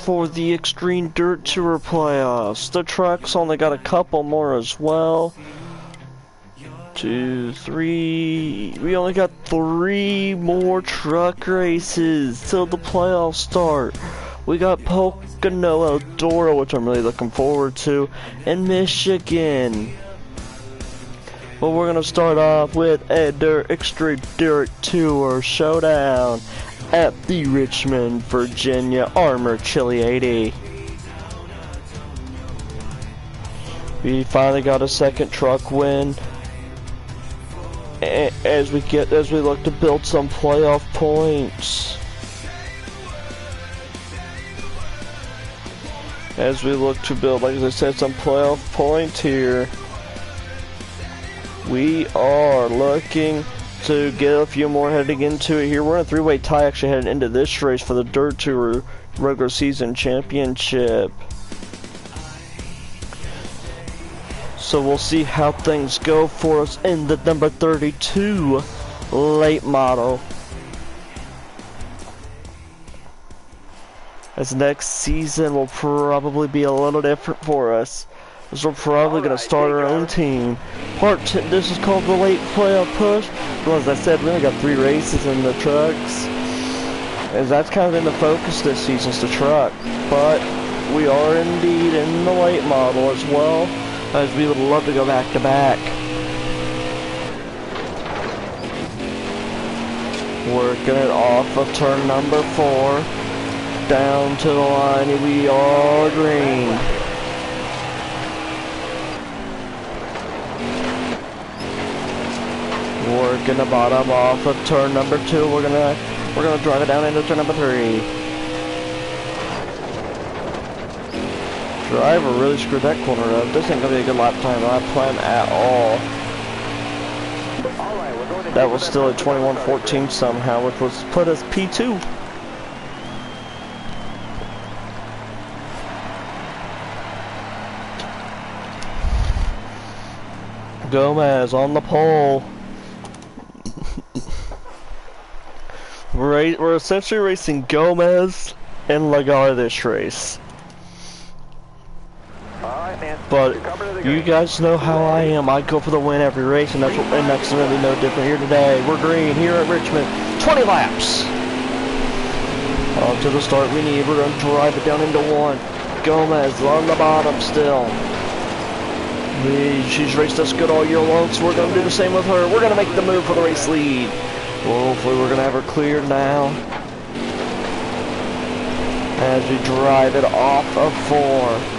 for the Extreme Dirt Tour playoffs. The trucks only got a couple more as well. 2, 3. We only got 3 more truck races till the playoffs start. We got Pocono Eldora, which I'm really looking forward to, in Michigan. But we're gonna start off with a Extreme Dirt Tour showdown at the Richmond, Virginia Armor Chili 80. We finally got a second truck win. As we look to build some playoff points. As we look to build, like I said, some playoff points here. We are looking to get a few more heading into it here. We're in a 3-way tie actually heading into this race for the Dirt Tour regular season championship. So we'll see how things go for us in the number 32 late model. As next season will probably be a little different for us. As we're probably going to start our own team. This is called the late playoff push. Well, as I said, we only got 3 races in the trucks. As that's kind of been the focus this season, is the truck. But we are indeed in the late model as well, as we would love to go back to back. Working it off of turn number 4. Down to the line, we are green. Working the bottom off of turn number 2. We're gonna drive it down into turn number 3. Driver really screwed that corner up. This ain't gonna be a good lap time plan at all. That was still a 21:14 somehow, which was put us P2. Gomez on the pole. We're essentially racing Gomez and Lagar this race. Alright, man. But you guys know how I am. I go for the win every race, and that's going to be no different here today. We're green here at Richmond. 20 laps. On to the start we need. We're going to drive it down into 1. Gomez on the bottom still. She's raced us good all year long, so we're going to do the same with her. We're going to make the move for the race lead. Well, hopefully we're going to have her cleared now. As we drive it off of 4.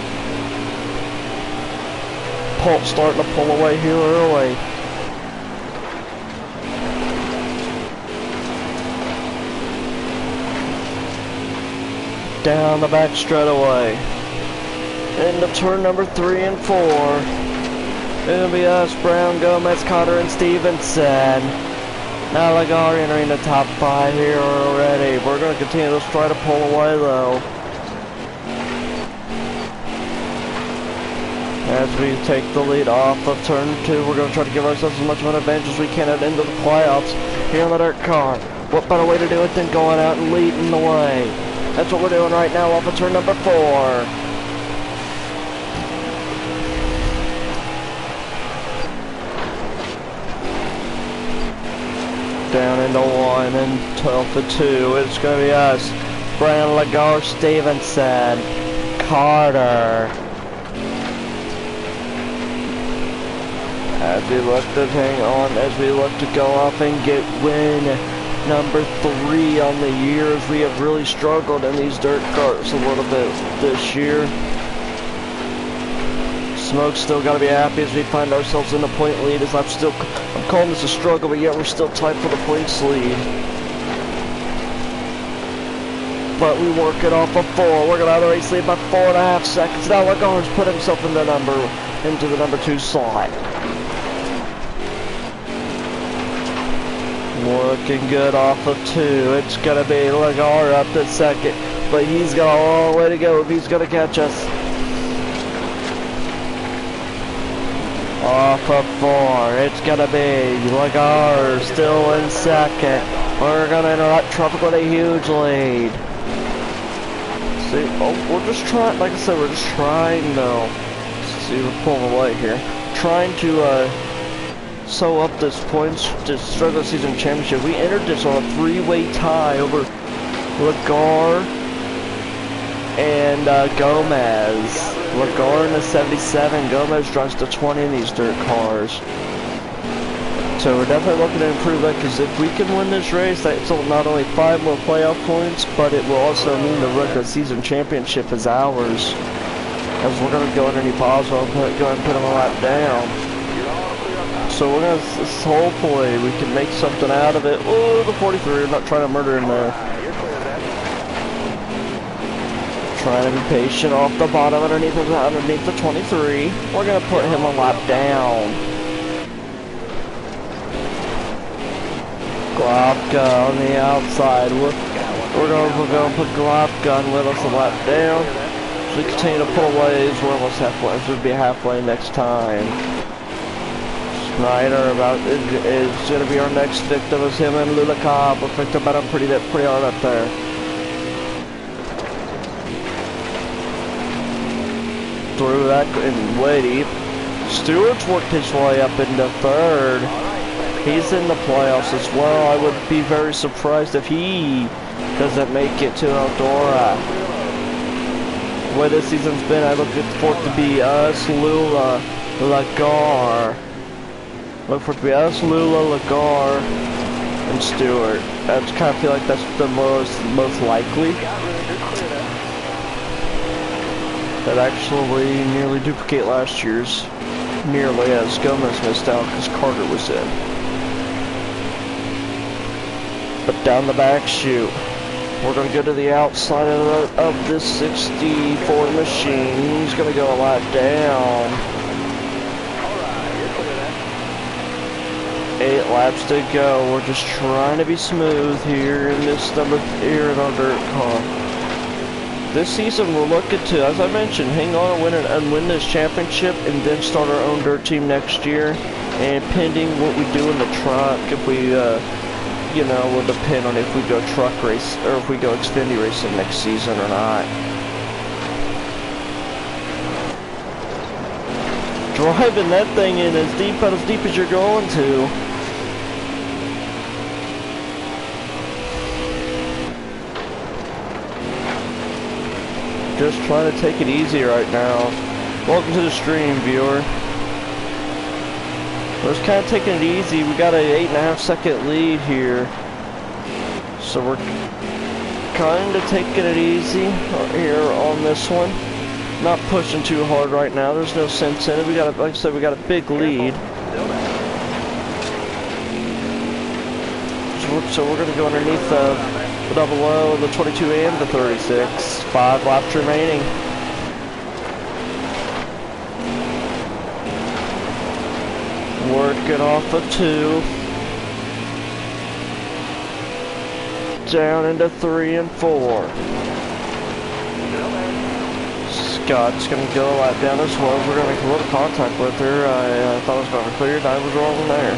Starting to pull away here early. Down the back straightaway. Into turn number 3 and 4. It'll be us, Brown, Gomez, Cotter, and Stevenson. Now Lagar entering the top 5 here already. We're going to continue to try to pull away though. As we take the lead off of turn 2, we're going to try to give ourselves as much of an advantage as we can at the end of the playoffs here on the dirt car. What better way to do it than going out and leading the way? That's what we're doing right now off of turn number 4. Down into 1 and 12 to 2. It's going to be us. Brian Lagar, Stevenson, Carter. As we look to hang on, as we look to go off and get win number 3 on the year, as we have really struggled in these dirt cars a little bit this year. Smoke's still got to be happy as we find ourselves in the point lead, as I'm calling this a struggle, but yet we're still tight for the points lead. But we work it off of 4. We're going to have the race lead by 4.5 seconds. Now Lagar's put himself into the number 2 slot. Working good off of 2. It's going to be Lagar up to 2nd. But he's got a long way to go if he's going to catch us. Off of 4. It's going to be Lagar still in 2nd. We're going to interrupt traffic with a huge lead. See, we're just trying, like I said, we're just trying though. See, we're pulling away here. Trying to, sew up this regular season championship. We entered this on a 3-way tie over Lagar and Gomez. Lagar in the 77, Gomez drives the 20 in these dirt cars. So we're definitely looking to improve that, because if we can win this race, that's not only 5 more playoff points, but it will also mean the regular season championship is ours. As we're going to go underneath Oswald, go ahead and put him a lap down. So we're going to, hopefully, we can make something out of it. Oh, the 43, I'm not trying to murder him there. Trying to be patient off the bottom underneath the 23. We're going to put him a lap down. Glopka on the outside. We're going to put Glopka with us a lap down. As we continue to pull away, we're almost halfway. This would be halfway next time. Snyder is going to be our next victim. Is him and Lula Cobb. We're picked up at him pretty hard up there. Through that and way deep. Stewart's worked his way up into 3rd. He's in the playoffs as well. I would be very surprised if he doesn't make it to Eldora. The way this season's been, I look for it to be us, Lula, Lagar. Look for it to be us, Lula, Lagar, and Stewart. I just kind of feel like that's the most likely. That actually nearly duplicate last year's. Nearly, as Gomez missed out because Carter was in. But down the back chute, we're going to go to the outside of this 64 machine. He's going to go a lap down. 8 laps to go. We're just trying to be smooth here in our dirt car. This season we're looking to, as I mentioned, hang on and win this championship, and then start our own dirt team next year. And pending what we do in the truck, if we, will depend on if we go truck race or if we go Xfinity racing next season or not. Driving that thing in as deep as you're going to. Just trying to take it easy right now. Welcome to the stream, viewer. We're just kind of taking it easy. We got a 8.5 second lead here, so we're kind of taking it easy here on this one. Not pushing too hard right now. There's no sense in it. We got, like I said, we got a big lead. So we're gonna go underneath the double O, the 22 and the 36. 5 laps remaining. Working off of 2. Down into 3 and 4. Scott's gonna go a lap down as well. We're gonna make a little contact with her. I thought I was going to clear. I was wrong there.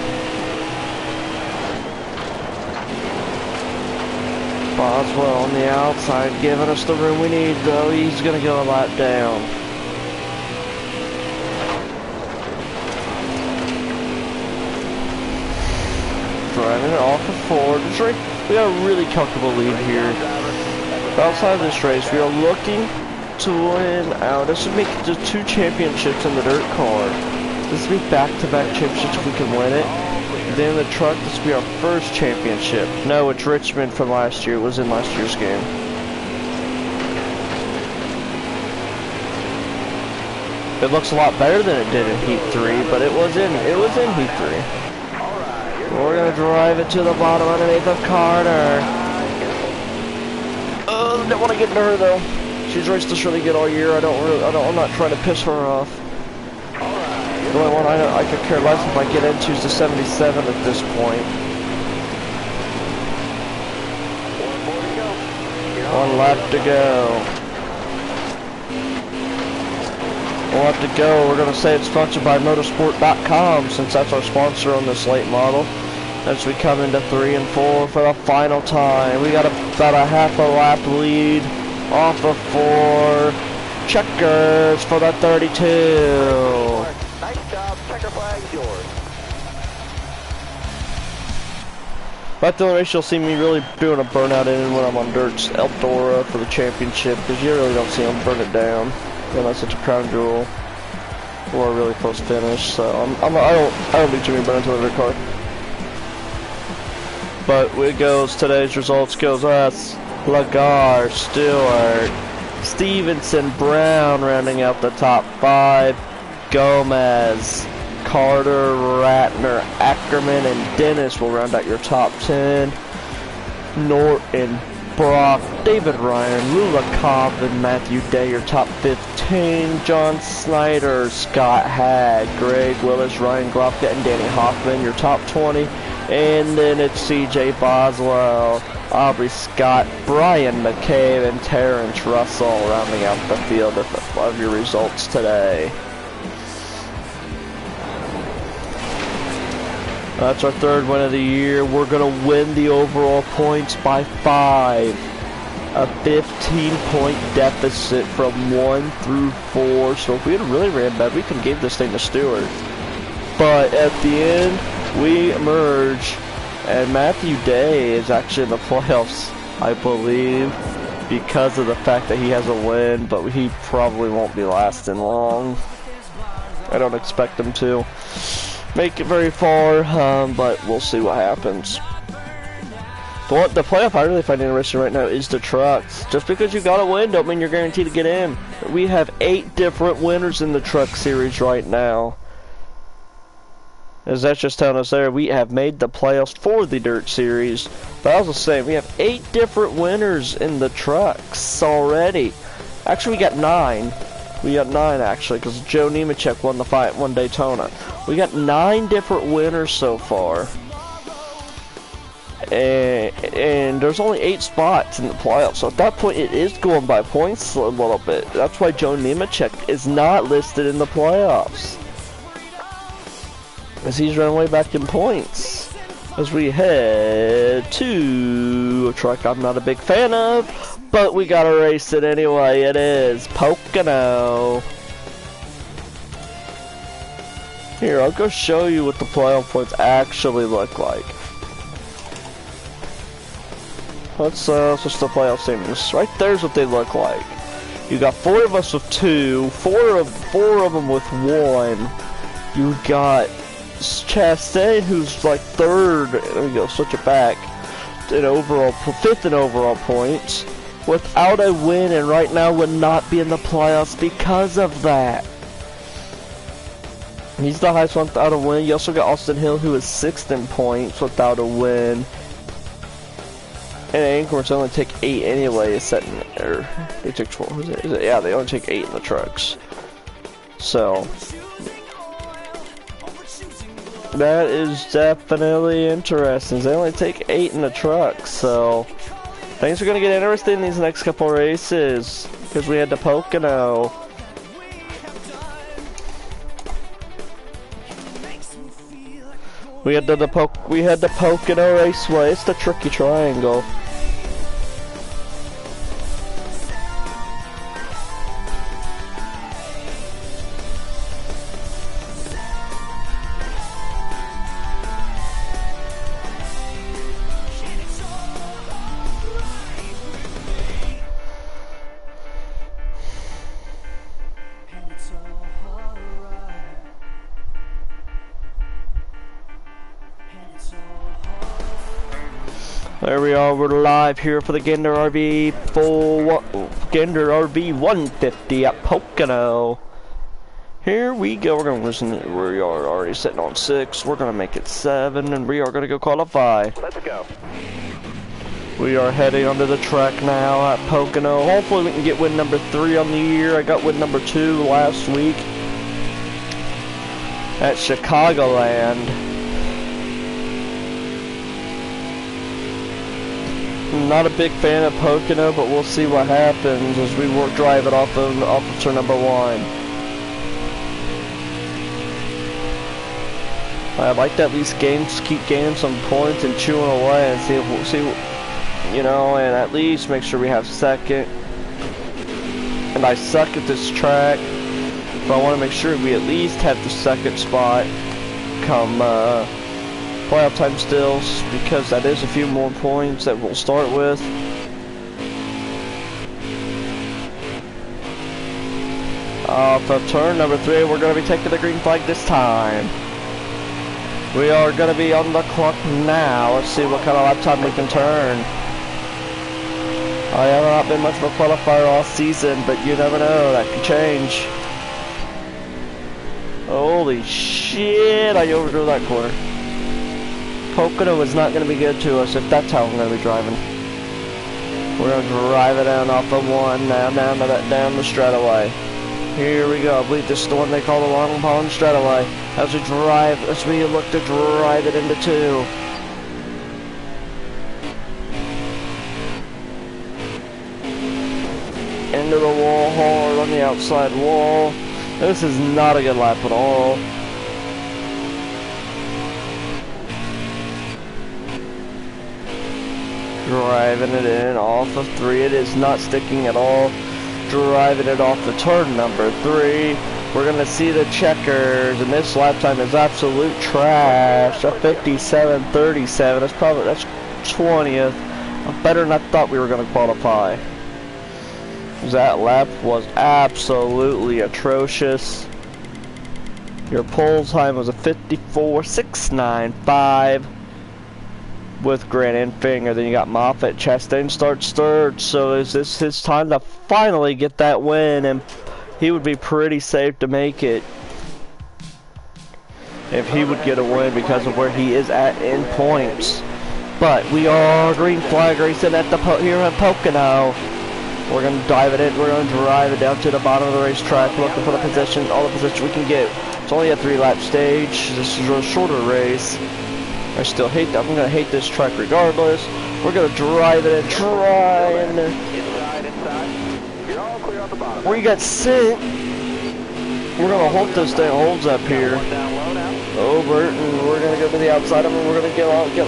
Boswell on the outside, giving us the room we need, though. He's going to go a lap down. Driving it off of 4. We got a really comfortable lead here. Outside of this race, we are looking to win out. This would make just 2 championships in the dirt car. This would be back-to-back championships if we can win it. Then the truck, this will be our first championship. No, it's Richmond from last year. It was in last year's game. It looks a lot better than it did in Heat 3, but it was in Heat 3. We're gonna drive it to the bottom underneath of Carter. Oh, don't want to get into her though. She's raced us really good all year. I'm not trying to piss her off. The only one I could care less if I get into is the 77 at this point. 1 lap to go. 1 lap to go. We're going to say it's sponsored by motorsport.com, since that's our sponsor on this late model. As we come into 3 and 4 for the final time. We got about a half a lap lead off of 4. Checkers for the 32. Nice job. Checker flag's yours. But the only race you'll see me really doing a burnout in when I'm on dirt's Eldora for the championship, because you really don't see them burn it down unless it's a crown jewel or a really close finish. So I don't do too many burnouts with every car. But it goes, today's results goes us, Lagar, Stewart, Stevenson, Brown rounding out the top 5, Gomez, Carter, Ratner, Ackerman, and Dennis will round out your top 10. Norton, Brock, David Ryan, Lula Cobb, Matthew Day, your top 15. John Snyder, Scott Hagg, Greg Willis, Ryan Glofka, and Danny Hoffman, your top 20. And then it's CJ Boswell, Aubrey Scott, Brian McCabe, and Terrence Russell rounding out the field of your results today. That's our 3rd win of the year. We're going to win the overall points by 5. A 15-point deficit from 1 through 4. So if we had really ran bad, we could have gave this thing to Stewart. But at the end, we emerge. And Matthew Day is actually in the playoffs, I believe, because of the fact that he has a win. But he probably won't be lasting long. I don't expect him to make it very far, but we'll see what happens. The playoff I really find interesting right now is the trucks. Just because you got a win don't mean you're guaranteed to get in. We have 8 different winners in the truck series right now. As that's just telling us there, we have made the playoffs for the dirt series. But I was just saying, we have 8 different winners in the trucks already. Actually, we got 9. We got 9 actually, because Joe Nemechek won the fight, won Daytona. We got 9 different winners so far. And there's only 8 spots in the playoffs. So at that point, it is going by points a little bit. That's why Joe Nemechek is not listed in the playoffs, as he's running way back in points. As we head to a track I'm not a big fan of, but we gotta race it anyway. It is Pocono. Here, I'll go show you what the playoff points actually look like. Let's switch the playoff standings. Right there's what they look like. You got 4 of us with 2, 4 of them with 1. You got Chastain, who's like 3rd. There we go. Switch it back. In overall, 5th in overall points, without a win, and right now would not be in the playoffs because of that. He's the highest one without a win. You also got Austin Hill, who is 6th in points without a win. And Anchorage only take 8 anyway. It's set in there. They took 12. Is it? Yeah, they only take 8 in the trucks. So that is definitely interesting. They only take 8 in the trucks. So things are gonna get interesting in these next couple races, because we had the Pocono. We had the Pocono Raceway. It's the tricky triangle. There we are, we're live here for the Gander RV Gander RV 150 at Pocono. Here we go. We're gonna listen. We are already sitting on 6. We're gonna make it 7, and we are gonna go qualify. Let's go. We are heading onto the track now at Pocono. Hopefully we can get win number 3 on the year. I got win number 2 last week at Chicagoland. I'm not a big fan of Pocono, but we'll see what happens as we drive it off of turn number 1. I'd like to at least keep gaining some points and chewing away and see, you know, and at least make sure we have 2nd. and I suck at this track, but I want to make sure we at least have the second spot come playoff time still, because that is a few more points that we'll start with. Off of turn number 3, we're going to be taking the green flag this time. We are going to be on the clock now. Let's see what kind of lap time we can turn. I have not been much of a qualifier all season, but you never know, that can change. Holy shit, I overdrew that corner. Pocono is not going to be good to us if that's how I'm going to be driving. We're going to drive it down off of 1, now down the straightaway. Here we go. I believe this is the one they call the Long Pond straightaway. As we look to drive it into 2. Into the wall hard on the outside wall. This is not a good lap at all. Driving it in off of 3. It is not sticking at all. Driving it off the turn number 3. We're going to see the checkers, and this lap time is absolute trash. A 57.37. That's 20th. Better than I thought we were going to qualify. That lap was absolutely atrocious. Your pole time was a 54.695 with Grant and Finger. Then you got Moffitt. Chastain starts third, so is this his time to finally get that win? And he would be pretty safe to make it if he would get a win because of where he is at in points. But we are green flag racing at the here at Pocono. We're going to dive it in. We're going to drive it down to the bottom of the racetrack, looking for the position, all the position we can get. It's only a 3-lap stage. This is a shorter race. I still hate that. I'm going to hate this track regardless. We're going to drive it and try and... Inside. You're all clear on the bottom. We got sent. We're going to hold this thing. Holds up here. Over, and we're going to go to the outside of him. We're going to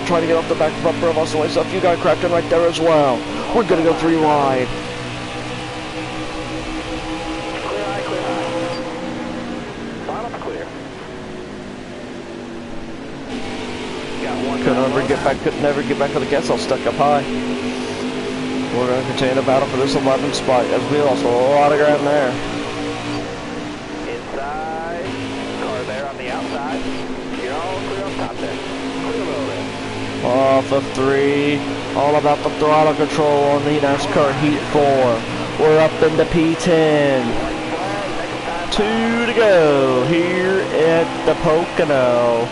try to get off the back bumper of us away. So if you got cracked in right there as well. We're going to go 3 wide. Couldn't never get back on the gas. I'll stuck up high. We're going to continue to battle for this 11th spot as we lost a lot of ground there. Inside, car there on the outside. You're all clear up top there. Clear over. Off of 3. All about the throttle control on the NASCAR Heat 4. We're up into P10. 2 to go here at the Pocono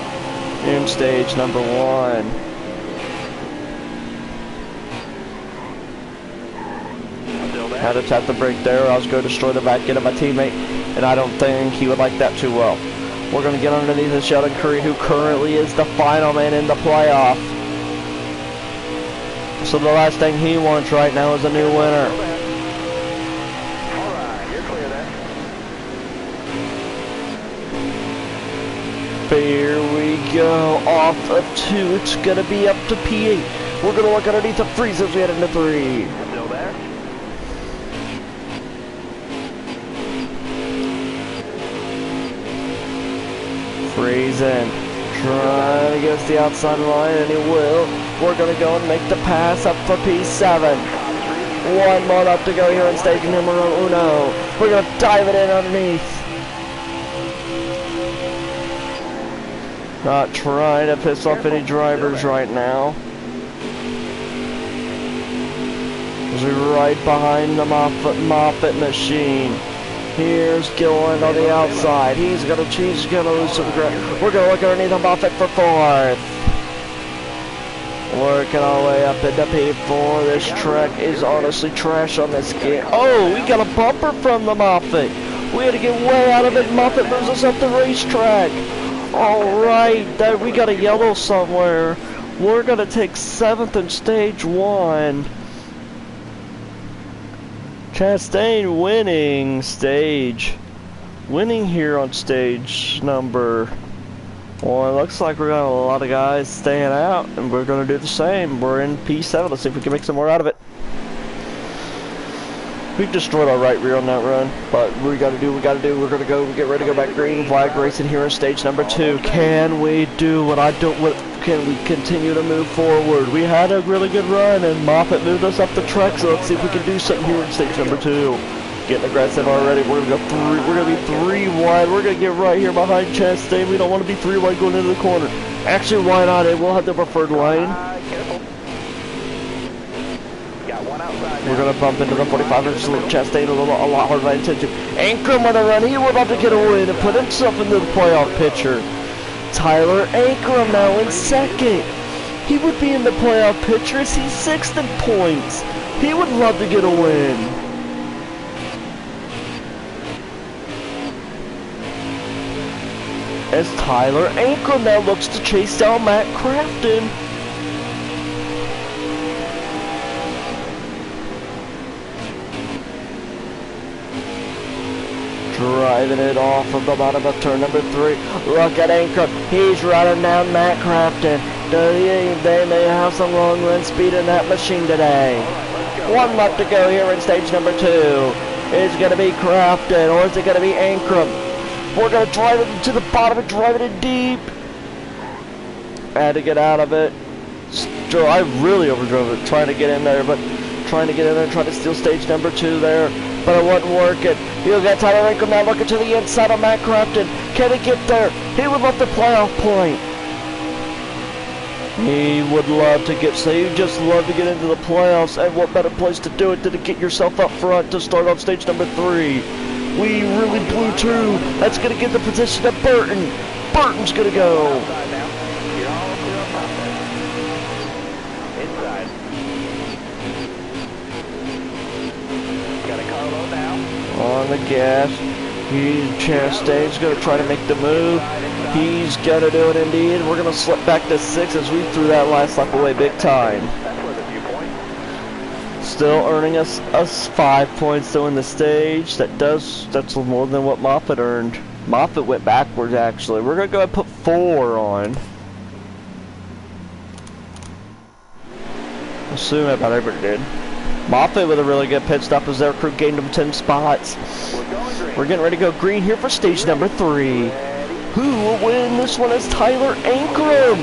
in stage number 1. Had to tap the brake there, or I was going to destroy the back end of my teammate, and I don't think he would like that too well. We're going to get underneath the Sheldon Curry, who currently is the final man in the playoff. So the last thing he wants right now is a new winner. Alright, you're clear there. Here we go, off of 2, it's going to be up to P8. We're going to look underneath the freeze as we head into 3. Still there? Freezing, trying to get us the outside line, and he will. We're going to go and make the pass up for P7. 1 more lap to go here on stage numero 1. We're going to dive it in underneath. Not trying to piss off any drivers right now. As we right behind the Moffitt machine. Here's Gilland on the outside. He's gonna lose some ground. We're gonna look underneath the Moffitt for 4th. Working our way up into P4. This track is honestly trash on this game. Oh, we got a bumper from the Moffitt. We had to get way out of it. Moffitt moves us up the racetrack. Alright, we got a yellow somewhere. We're gonna take 7th in stage 1. Chastain winning here on stage number 1. Looks like we're gonna have a lot of guys staying out, and we're gonna do the same. We're in P7. Let's see if we can make some more out of it. We destroyed our right rear on that run, but we gotta do what we gotta do. We're gonna go, get ready to go back green flag racing here in stage number 2. Can we do what can we continue to move forward? We had a really good run and Moffat moved us up the track, so let's see if we can do something here in stage number 2. Getting aggressive already. We're gonna go we're gonna be 3 wide. We're gonna get right here behind Chastain. We don't want to be 3 wide going into the corner. Actually, why not? We'll have the preferred lane. We're gonna bump into the 45-inch Chastain a lot harder than I intended to. Ankrum on the run. He was about to get a win and put himself into the playoff picture. Tyler Ankrum now in 2nd. He would be in the playoff picture as he's 6th in points. He would love to get a win. As Tyler Ankrum now looks to chase down Matt Crafton. Driving it off of the bottom of turn number 3. Look at Ankrum. He's running down Matt Crafton. They may have some long run speed in that machine today. 1 lap to go here in stage number 2. Is it going to be Crafton or is it going to be Ankrum? We're going to drive it to the bottom and drive it in deep. I had to get out of it. I really overdrove it trying to get in there, but trying to steal stage number 2 there. But it wasn't working. You'll get Tyler Ankrum now looking to the inside of Matt Crafton. Can he get there? He would love the playoff point. He would love to get, so you just love to get into the playoffs, and what better place to do it than to get yourself up front to start off stage number 3. We really blew 2. That's going to get the position to Burton. Burton's going to go. On the gas. Chastain's going to try to make the move. He's going to do it indeed. We're going to slip back to 6 as we threw that last lap away big time. Still earning us 5 points though in the stage. That's more than what Moffat earned. Moffat went backwards actually. We're going to go ahead and put 4 on. Assume about everybody did. Moffat with a really good pit stop as their crew gained him 10 spots. We're getting ready to go green here for stage number 3. Who will win this one as Tyler Ankrum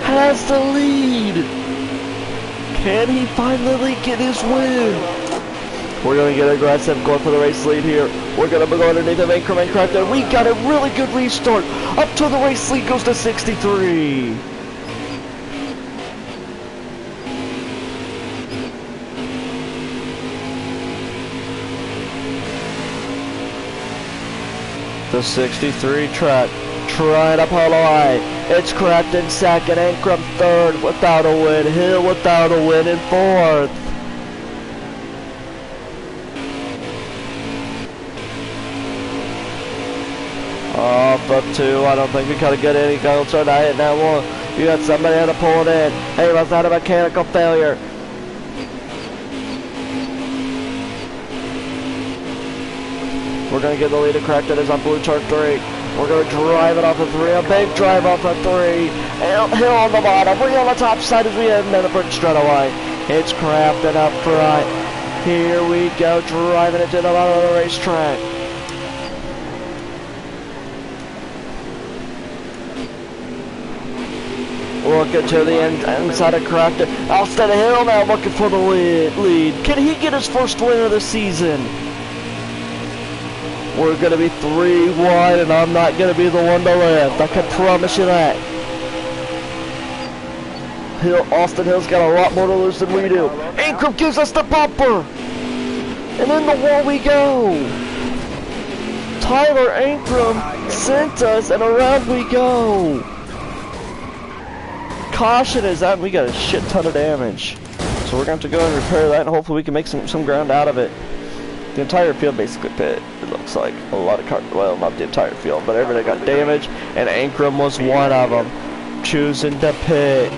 has the lead. Can he finally get his win? We're going to get aggressive going for the race lead here. We're going to go underneath of Ankrum and Crafton. We got a really good restart up till the race lead goes to 63. The 63 track, trying to pull away. It's Crafton 2nd, Ankrum 3rd without a win. Hill without a win in 4th. Off of 2, I don't think we could get any goals or not in that one. You got somebody had to pull it in. Hey, was that a mechanical failure? We're going to get the lead of Crafton is on blue chart 3. We're going to drive it off of 3. A big drive off of 3. Hill on the bottom. We're on the top side as we head into the Bridge straightaway. It's Crafton up front. Here we go, driving it to the bottom of the racetrack. Looking to the inside of Crafton. Outside of Hill now looking for the lead. Can he get his first win of the season? We're going to be 3 wide, and I'm not going to be the one to left. I can promise you that. Austin Hill's got a lot more to lose than we do. Ankrum gives us the bumper. And in the wall we go. Tyler Ankrum sent us, and around we go. Caution is out, and we got a shit ton of damage. So we're going to have to go and repair that, and hopefully we can make some ground out of it. The entire field basically pit. It looks like a lot of cars, well, not the entire field, but everything got damaged, and Ankrum was one of them, choosing to pit.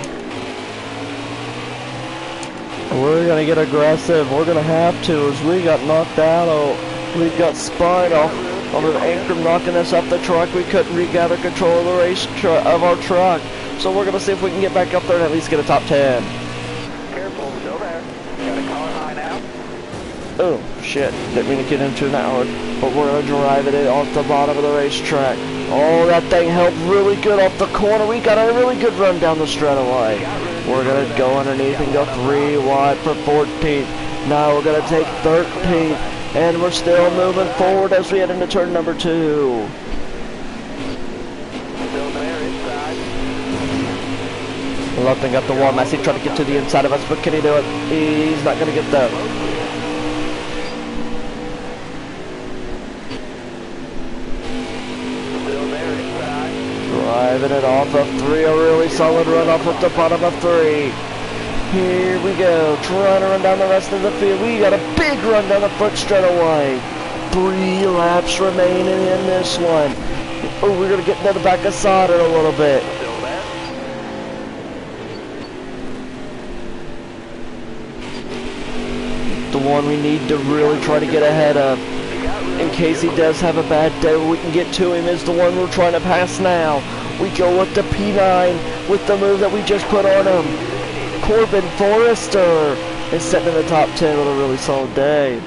We're gonna get aggressive. We're gonna have to, as we got knocked out. We got spun off of Ankrum knocking us off the truck. We couldn't regather control of the race of our truck, so we're gonna see if we can get back up there and at least get a top 10. Careful, still there. Got a car high now. Oh. shit. Didn't mean to get into that one. But we're gonna drive it off the bottom of the racetrack. Oh, that thing held really good off the corner. We got a really good run down the straightaway. We're gonna go underneath and go 3 wide for 14th. Now we're gonna take 13th. And we're still moving forward as we head into turn number 2. Lupton got the wall. Massey trying to get to the inside of us, but can he do it? He's not going to get that. Driving it off of 3, a really solid run off of the bottom of 3. Here we go, trying to run down the rest of the field. We got a big run down the front straightaway. 3 laps remaining in this one. Oh, we're going to get into the back of Sauter a little bit. The one we need to really try to get ahead of in case he does have a bad day where we can get to him is the one we're trying to pass now. We go with the P9 with the move that we just put on him. Corbin Forrester is sitting in the top 10 with a really solid day.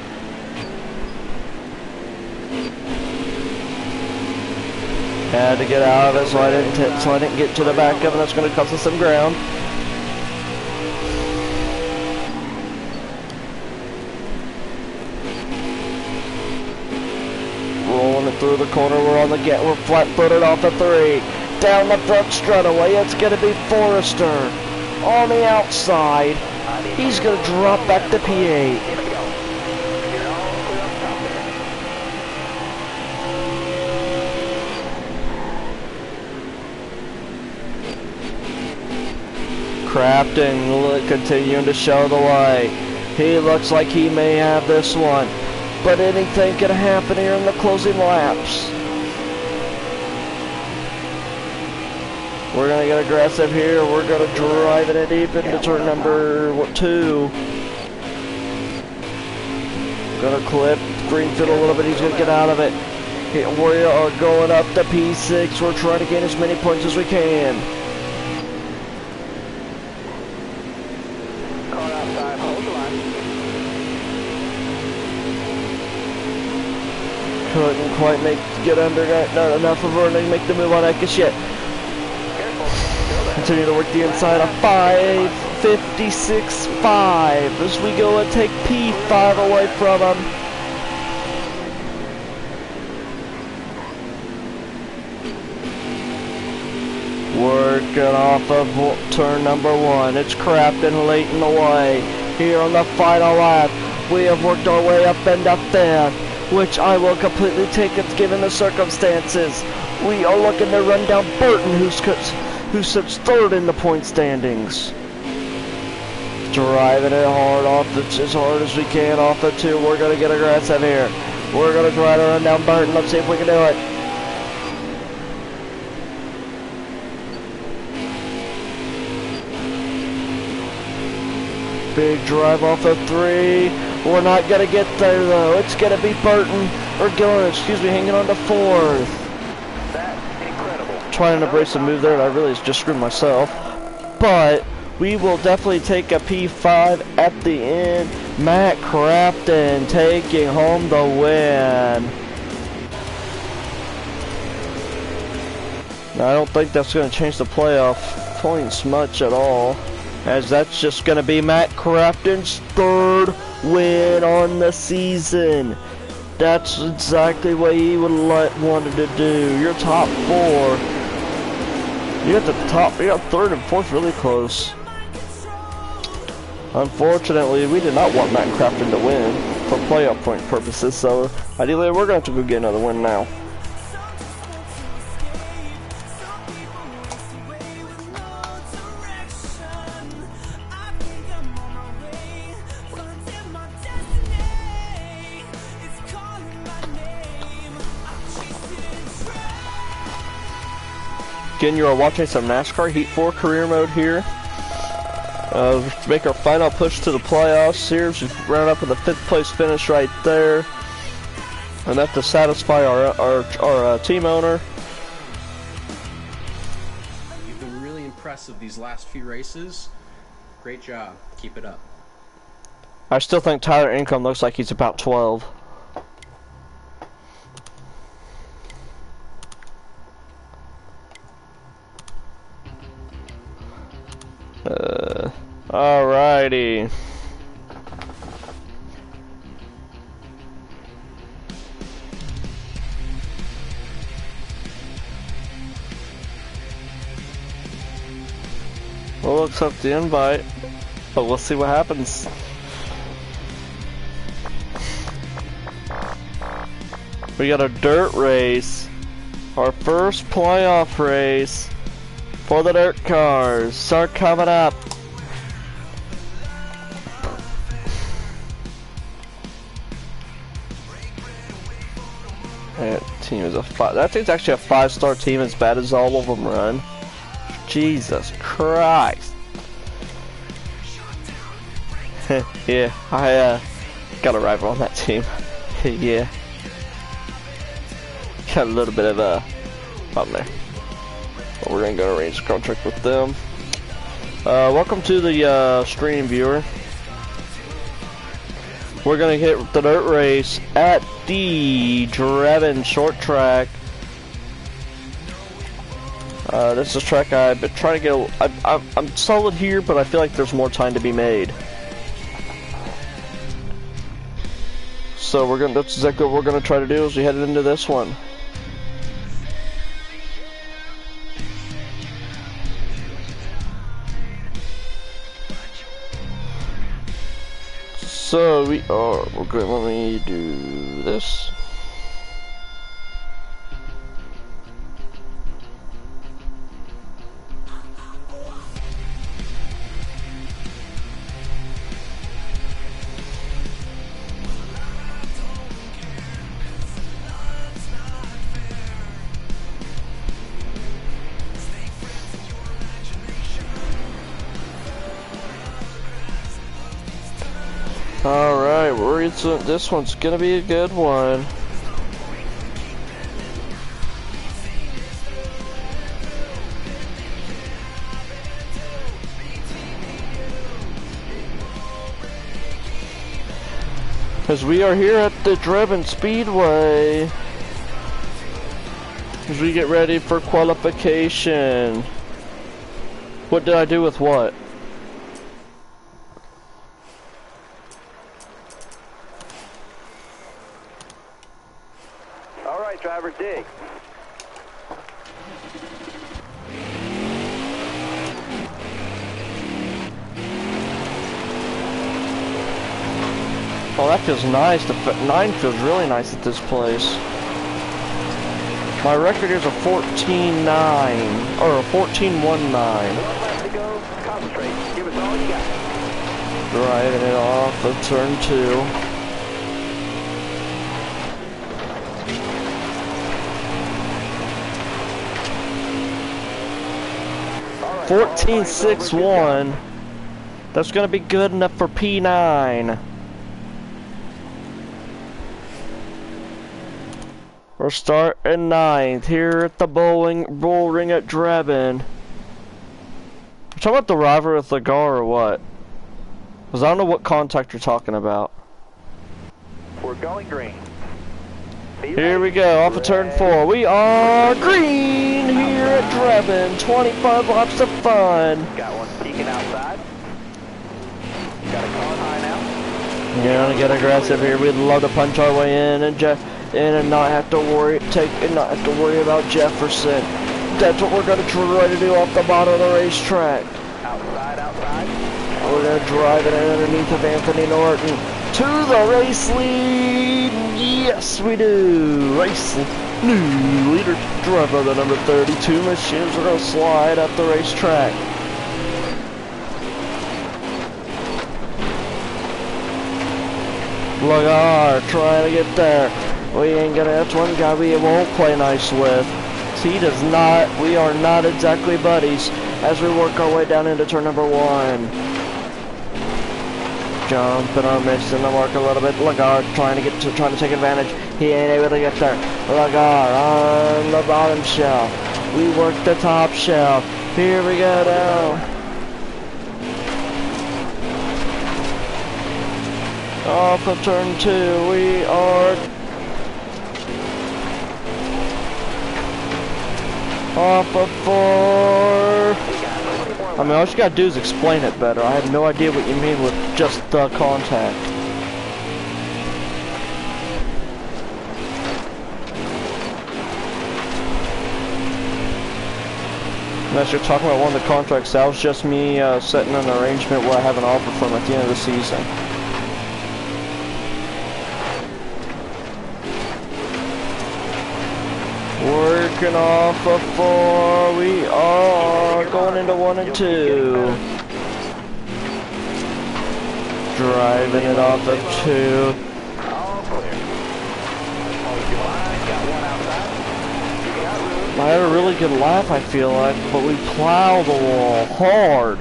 Had to get out of it so I didn't get to the back of it. That's going to cost us some ground. Rolling it through the corner, we're flat-footed off the 3. Down the front straightaway, it's going to be Forrester. On the outside, he's going to drop back to P8. Crafton continuing to show the way. He looks like he may have this one. But anything can happen here in the closing laps. We're going to get aggressive here. We're going to drive it deep into turn number 2. Going to clip Greenfield a little bit. He's going to get out of it. We are going up to P6. We're trying to gain as many points as we can. Couldn't quite get under that, not enough of her to make the move on Ekish yet. Continue to work the inside of 5.56.5 as we go and take P5 away from him. Working off of turn number 1. It's Crafton late in the way. Here on the final lap, we have worked our way up into 5th. Which I will completely take it given the circumstances. We are looking to run down Burton, who sits 3rd in the point standings. Driving it hard as hard as we can off the 2. We're going to get aggressive here. We're going to try to run down Burton. Let's see if we can do it. Big drive off the 3. We're not going to get there, though. It's going to be Burton, or Gillen, hanging on to 4th. That's incredible. Trying to brace a move there, and I really just screwed myself. But we will definitely take a P5 at the end. Matt Crafton taking home the win. Now, I don't think that's going to change the playoff points much at all, as that's just going to be Matt Crafton's 3rd win on the season. That's exactly what he wanted to do. Your top 4. You got 3rd and 4th really close. Unfortunately, we did not want Matt Crafton to win for playoff point purposes, so ideally we're going to have to go get another win now. Again, you are watching some NASCAR Heat 4 career mode here. To make our final push to the playoffs here. We've rounded up with a 5th place finish right there. Enough to satisfy our team owner. You've been really impressive these last few races. Great job. Keep it up. I still think Tyler Income looks like he's about 12. Alrighty. We'll accept the invite, but we'll see what happens. We got a dirt race, our first playoff race for the dirt cars. Start coming up. That team is that thing's actually a 5-star team, as bad as all of them run. Jesus Christ. Yeah, I got a rival on that team. Yeah. Got a little bit of a problem there. But we're gonna go arrange a contract with them. Welcome to the stream, viewer. We're gonna hit the dirt race at the Drebin short track. This is a track I've been trying to get. I'm solid here, but I feel like there's more time to be made. So that's exactly what we're gonna try to do as we head into this one. So we're going. Let me do this. Alright, this one's gonna be a good one. As we are here at the Drebin Speedway, as we get ready for qualification. What did I do with what? Alright, driver, dig. Oh, that feels nice. The 9 feels really nice at this place. My record is a 14.9 or a 14.19. One lap to go. Concentrate. Give us all you got. Driving it off of turn 2. All right, 14.61. That's gonna be good enough for P9. We're starting 9th here at the bull ring at Drebin. You're talking about the rival with Lagar or what? Because I don't know what contact you're talking about. We're going green. Here we go, off of turn 4. We are green here at Drebin. 25 laps of fun. Got one peeking outside. Got a car high now. You're gonna get aggressive here. We'd love to punch our way in and not have to worry about Jefferson. That's what we're gonna try to do off the bottom of the racetrack. Outside. We're gonna drive it underneath of Anthony Norton to the race lead. Yes, we do. Race new leader, driver the number 32 machines. We're gonna slide up the racetrack. Lagar trying to get there. We ain't gonna. That's one guy we won't play nice with. He does not. We are not exactly buddies as we work our way down into turn number 1. Jumping or missing the mark a little bit. Lagar trying to take advantage. He ain't able to get there. Lagar on the bottom shelf. We work the top shelf. Here we go down. Off of turn 2, we are off of 4. I mean, all you gotta do is explain it better. I have no idea what you mean with just the contact. Unless you're talking about one of the contracts, that was just me setting an arrangement where I have an offer from at the end of the season. Working off of 4, we are going into 1 and 2. Driving it off of 2. I had a really good lap, I feel like, but we plowed the wall hard.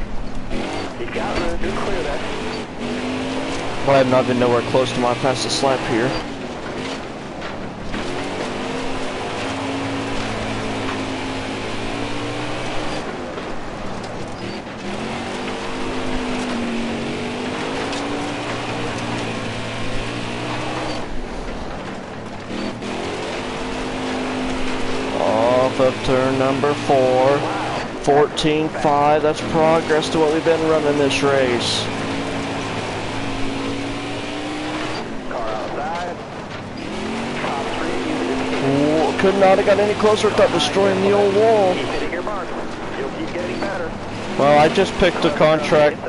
But I have not been nowhere close to my fastest lap here. Of turn number 4, 14.5, that's progress to what we've been running this race. Ooh, could not have got any closer without destroying the old wall. Well, I just picked a contract,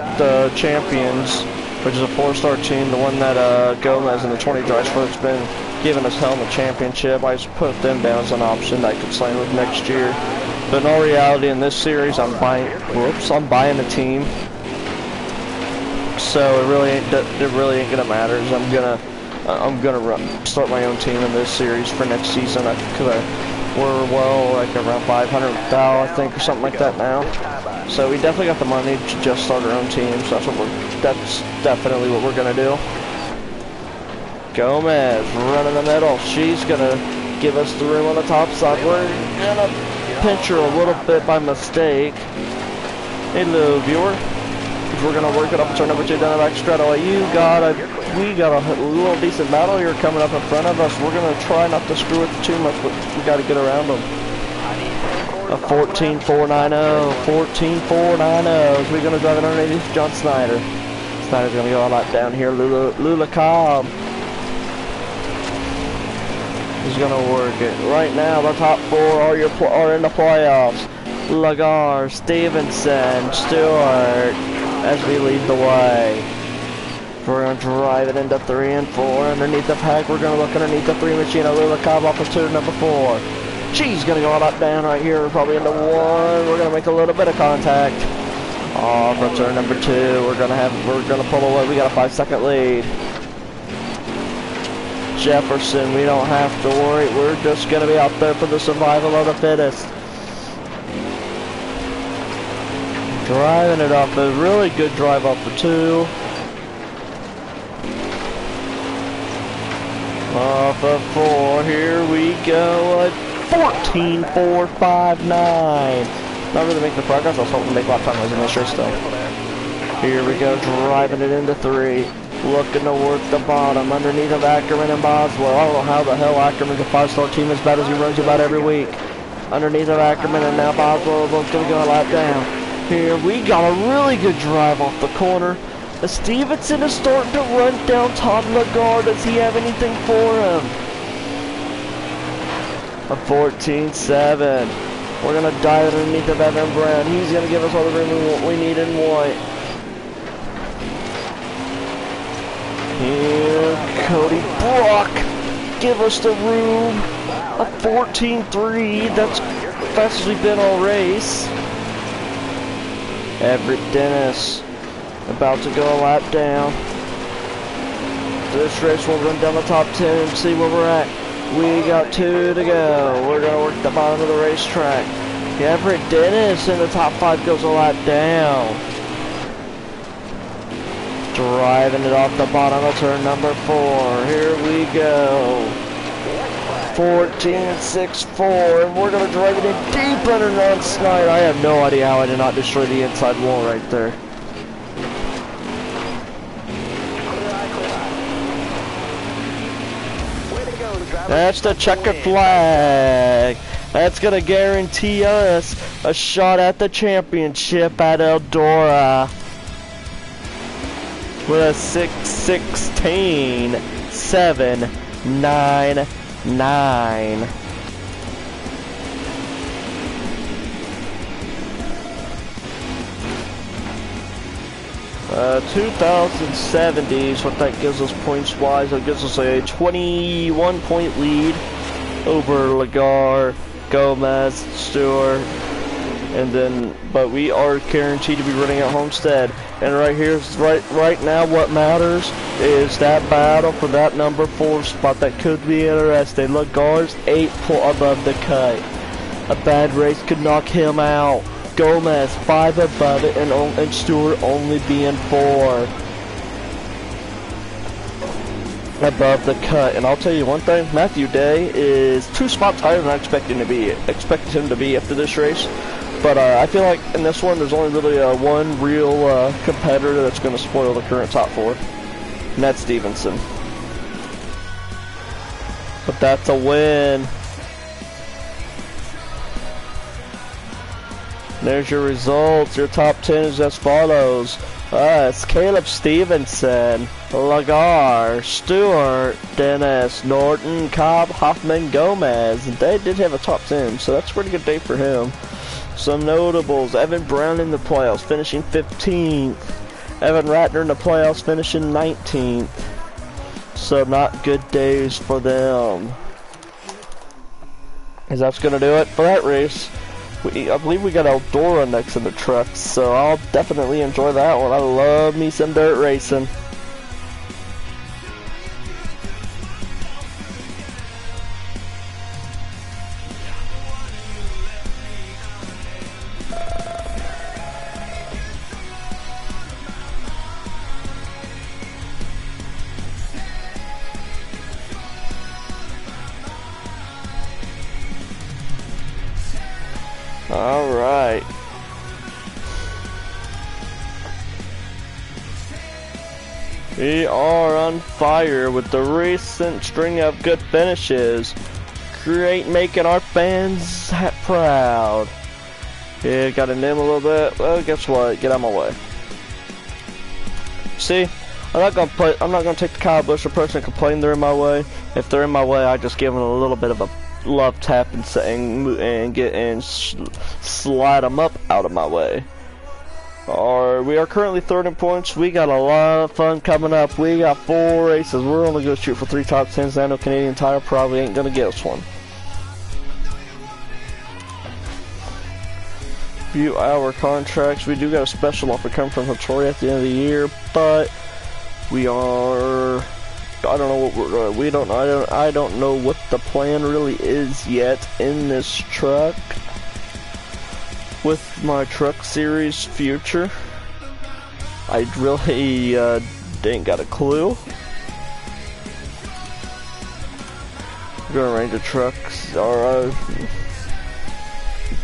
Champions, which is a 4-star team, the one that Gomez and the 20 drives for. It's been giving us hell in the championship. I just put them down as an option that I could sign with next year. But in all reality, in this series, I'm buying a team. So it really ain't gonna matter. I'm gonna start my own team in this series for next season. Because we're like around 500 thou, I think, or something like that now. So we definitely got the money to just start our own team. So that's definitely what we're gonna do. Gomez running the middle. She's gonna give us the room on the top side. We're gonna pinch her a little bit by mistake. Hello, viewer. We're gonna work it up to turn number 2 down the back straightaway. We got a little decent battle here coming up in front of us. We're gonna try not to screw it too much, but we gotta get around them. A 14.490, 14.490. We're gonna drive it underneath John Snyder. Snyder's gonna go a lot down here. Lula Cobb. He's gonna work it. Right now, the top 4 are in the playoffs. Lagar, Stevenson, Stewart, as we lead the way. We're gonna drive it into 3 and 4. Underneath the pack, we're gonna look underneath the 3 machine. Lula Cobb off of 2, number 4. She's gonna go a lot down right here, probably into 1. We're gonna make a little bit of contact. Off of turn number 2. We're gonna pull away. We got a 5-second lead. Jefferson, we don't have to worry. We're just going to be out there for the survival of the fittest. Driving it off a really good drive off for 2. Off of 4, here we go at 14.459. Not really making the progress. I was hoping to make lap time in this race though. Here we go, driving it into 3. Looking to work the bottom underneath of Ackerman and Boswell. I don't know how the hell Ackerman's a 5-star team as bad as he runs about every week. Underneath of Ackerman and now Boswell both gonna go a lap down. Here we got a really good drive off the corner. Stevenson is starting to run down Todd Lagarde. Does he have anything for him? A 14.7. We're gonna dive underneath of Evan Brown. He's gonna give us all the room we need in white. Here, Cody Brock, give us the room. A 14.3, that's the fastest we've been all race. Everett Dennis, about to go a lap down. This race will run down the top 10 and see where we're at. We got 2 to go. We're gonna work the bottom of the racetrack. Everett Dennis in the top 5 goes a lap down. Driving it off the bottom of turn number 4. Here we go. 14.64, and we're gonna drive it in deep under Ron Snyder. I have no idea how I did not destroy the inside wall right there. That's the checkered flag. That's gonna guarantee us a shot at the championship at Eldora with a 6:16.799. 2070 is what that gives us points wise. It gives us a 21 point lead over Lagar, Gomez, Stewart, and then, but we are guaranteed to be running at Homestead. And right here, right now, what matters is that battle for that number 4 spot. That could be interesting. Lagar's 8 above the cut. A bad race could knock him out. Gomez 5 above it, and Stewart only being 4 above the cut. And I'll tell you one thing, Matthew Day is 2 spots higher than I expected him to be after this race. But I feel like in this one, there's only really one real competitor that's going to spoil the current top 4, and that's Stevenson. But that's a win. There's your results. Your top 10 is as follows. It's Caleb Stevenson, Lagar, Stewart, Dennis, Norton, Cobb, Hoffman, Gomez. They did have a top 10, so that's a pretty good day for him. Some notables: Evan Brown in the playoffs, finishing 15th. Evan Ratner in the playoffs, finishing 19th. So not good days for them. Because that's going to do it for that race. I believe we got Eldora next in the trucks, so I'll definitely enjoy that one. I love me some dirt racing. Alright. We are on fire with the recent string of good finishes. Great, making our fans proud. Yeah, got a name a little bit. Well, guess what? Get out of my way. See, I'm not gonna take the Kyle Busch approach and complain they're in my way. If they're in my way, I just give them a little bit of a love tap and slide them up out of my way. We are currently 3rd in points. We got a lot of fun coming up. We got 4 races. We're only going to shoot for 3 top 10s. I know Canadian Tire probably ain't going to get us one. View our contracts. We do got a special offer coming from Victoria at the end of the year, but we are, I don't know what I don't know what the plan really is yet in this truck with my truck series future. I really ain't got a clue. We're gonna range of trucks are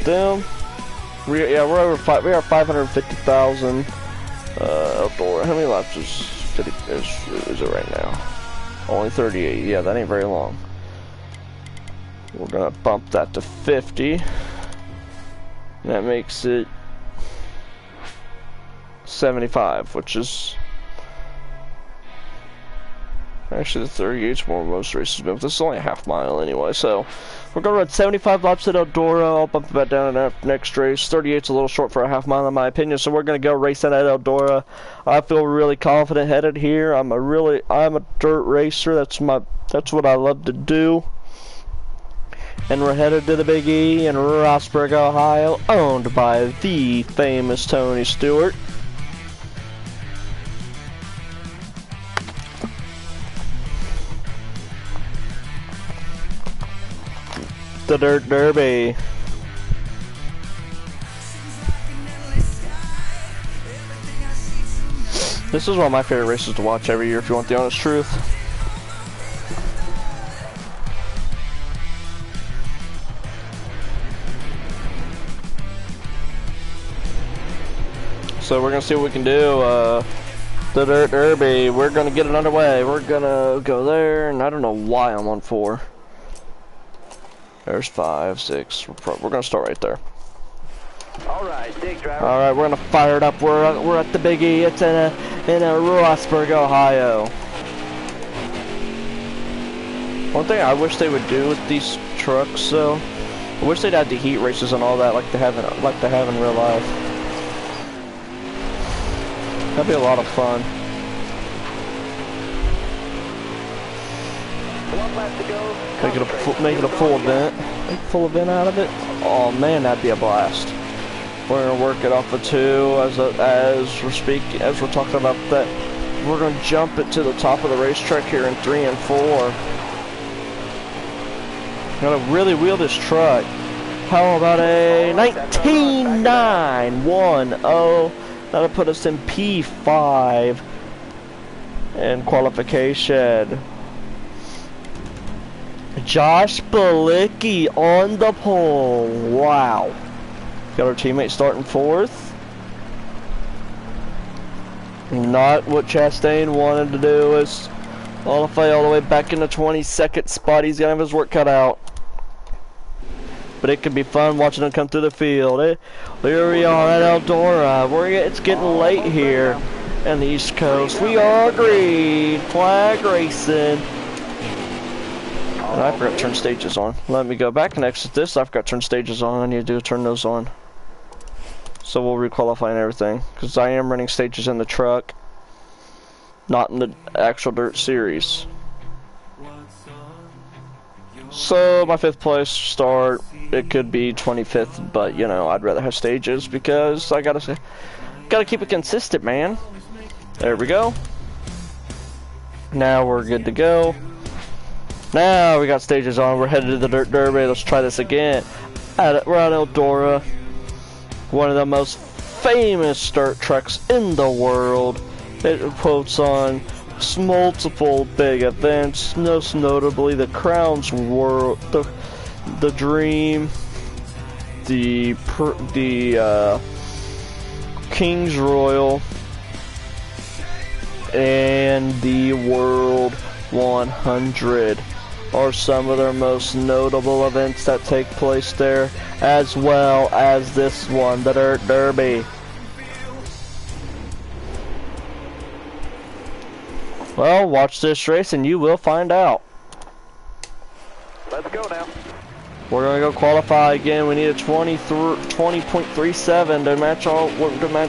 them. We are 550,000. Eldora. How many laps is it right now? Only 38. Yeah, that ain't very long. We're gonna bump that to 50. That makes it 75, which is actually the 38's more most races, but this is only a half mile anyway. So we're gonna run 75 laps at Eldora. I'll bump it back down in that next race. 38's a little short for a half mile in my opinion, so we're gonna go racing at Eldora. I feel really confident headed here. I'm a dirt racer. That's what I love to do. And we're headed to the Big E in Rossburg, Ohio, owned by the famous Tony Stewart. The Dirt Derby. This is one of my favorite races to watch every year, if you want the honest truth. So we're gonna see what we can do. The Dirt Derby, we're gonna get it underway. We're gonna go there, and I don't know why I'm on 4. There's 5, 6. We're gonna start right there. All right, dig driver. All right, we're gonna fire it up. We're at the Big E. It's in Rossburg, Ohio. One thing I wish they would do with these trucks, though, I wish they'd add the heat races and all that, like they have in real life. That'd be a lot of fun. One lap to go. Make it a full event. Make a full event out of it. Oh man, that'd be a blast. We're gonna work it off of 2 as we're talking about that. We're gonna jump it to the top of the racetrack here in 3 and 4. Gonna really wheel this truck. How about a 19.910? That'll put us in P5 in qualification. Josh Balicki on the pole. Wow. Got our teammate starting 4th. Not what Chastain wanted to do, is qualify all the way back in the 22nd spot. He's gonna have his work cut out. But it could be fun watching him come through the field. Here we are at Eldora. It's getting late here on the East Coast. We are green flag racing. And I forgot to turn stages on. Let me go back and exit this. I forgot to turn stages on. I need to turn those on. So we'll requalify and everything. Because I am running stages in the truck. Not in the actual dirt series. So my 5th place start, it could be 25th, but you know, I'd rather have stages because I gotta keep it consistent, man. There we go. Now we're good to go. Now we got stages on. We're headed to the Dirt Derby. Let's try this again. We're at Eldora, one of the most famous dirt tracks in the world. It puts on multiple big events, most notably the Crown's World, the Dream, the King's Royal, and the World 100 are some of their most notable events that take place there, as well as this one, the Dirt Derby. Well, watch this race and you will find out. Let's go now. We're gonna go qualify again. We need a 20.37 to match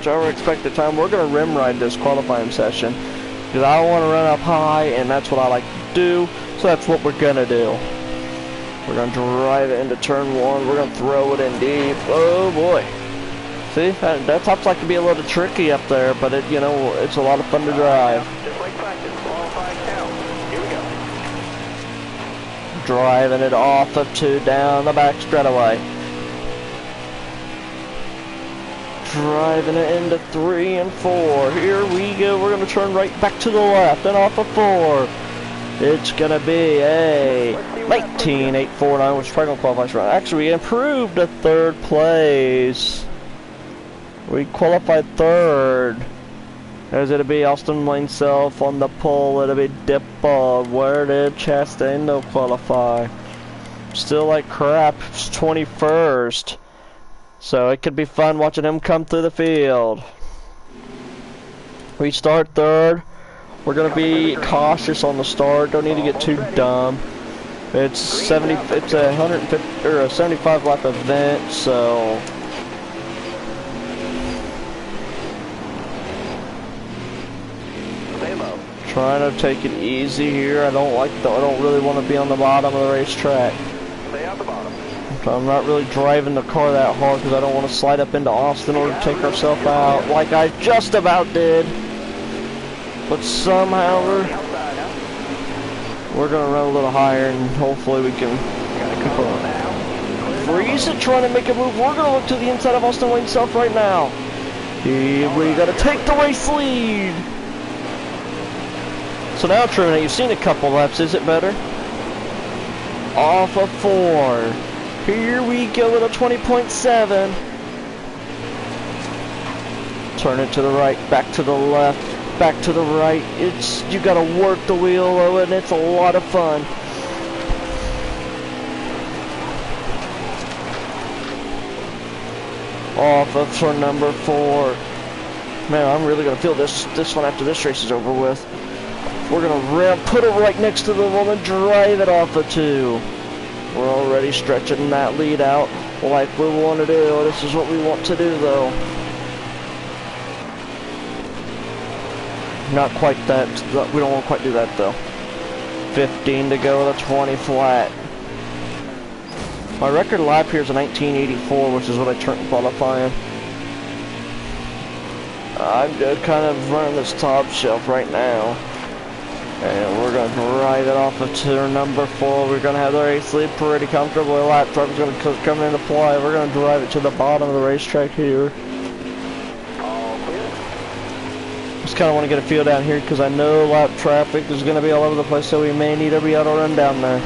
our expected time. We're gonna rim ride this qualifying session because I don't want to run up high, and that's what I like to do. So that's what we're gonna do. We're gonna drive it into turn 1. We're gonna throw it in deep. Oh boy! See, that top's like to be a little tricky up there, but it's a lot of fun to drive. Just like practice, qualifying count. Here we go. Driving it off of 2 down the back straightaway. Driving it into 3 and 4. Here we go. We're going to turn right back to the left and off of 4. It's going to be a 19.849, which is probably going to qualify for. Actually, we improved to 3rd place. We qualified 3rd. There's it'll be Austin Lane Self on the pole. It'll be Dippa. Where did Chastain qualify? Still like crap. It's 21st. So it could be fun watching him come through the field. We start 3rd. We're gonna be cautious on the start. Don't need to get too dumb. It's a 150 or a 75 lap event, so. Trying to take it easy here. I don't really want to be on the bottom of the racetrack. Stay on the bottom. I'm not really driving the car that hard because I don't want to slide up into Austin or take ourselves out like I just about did. But somehow we're gonna run a little higher and hopefully we can freeze it, trying to make a move. We're gonna look to the inside of Austin Lane Self right now. Here we gotta take the race lead. So now, Truman, you've seen a couple laps. Is it better? Off of 4. Here we go with a 20.7. Turn it to the right, back to the left, back to the right. You gotta work the wheel, and it's a lot of fun. off of turn number 4. Man, I'm really gonna feel this one after this race is over with. We're gonna put it right next to the woman, drive it off of 2. We're already stretching that lead out like we want to do. This is what we want to do, though. Not quite that. We don't want to quite do that, though. 15 to go, the 20 flat. My record lap here is a 1984, which is what I turned qualifying. I'm kind of running this top shelf right now. And we're going to drive it off of turn number 4. We're going to have the race lead pretty comfortably. Lap truck is going to come into play. We're going to drive it to the bottom of the racetrack here. Just kind of want to get a feel down here because I know lap traffic is going to be all over the place, so we may need to be able to run down there.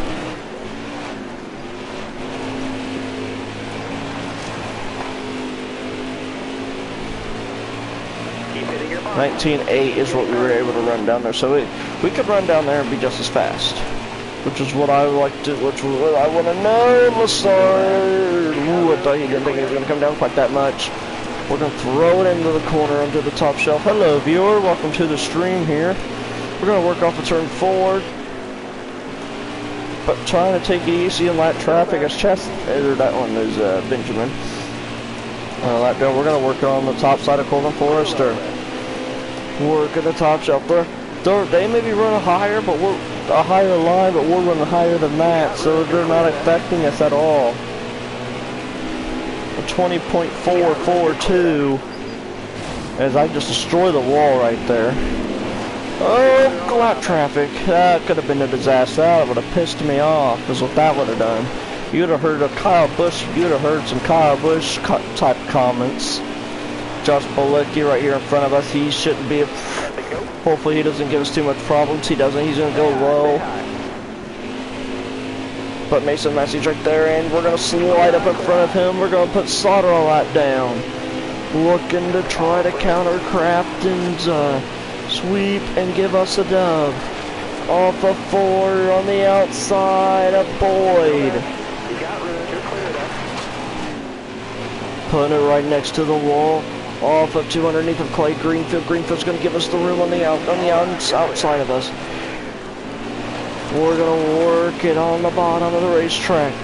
Keep hitting your mark. 19.8 is what we were able to run down there, so we could run down there and be just as fast, which is what I would like to, which is what I want to know. Lassard, ooh, I thought he didn't think he was going to come down quite that much. We're going to throw it into the corner, into the top shelf. Hello, viewer, welcome to the stream here. We're going to work off of turn 4, but trying to take it easy in lap traffic. As that one is Benjamin. Lap down. We're going to work on the top side of Colvin Forrester. Work at the top shelf. They maybe run higher, but we're a higher line, but we're running higher than that, so they're not affecting us at all. 20.442 as I just destroy the wall right there. Oh, lap traffic. That could have been a disaster. That would have pissed me off, is what that would have done. You'd have heard some Kyle Busch type comments. Josh Bolecki right here in front of us. He shouldn't be. Hopefully he doesn't give us too much problems. He doesn't. He's going to go low. But Mason Massey's right there, and we're going to slide up in front of him. We're going to put Sauter a lot down. Looking to try to counter Crafton's sweep and give us a dub. Off of 4 on the outside of Boyd. Putting it right next to the wall. Off of 2 underneath of Clay Greenfield. Greenfield's going to give us the room on the outside of us. We're going to work it on the bottom of the racetrack.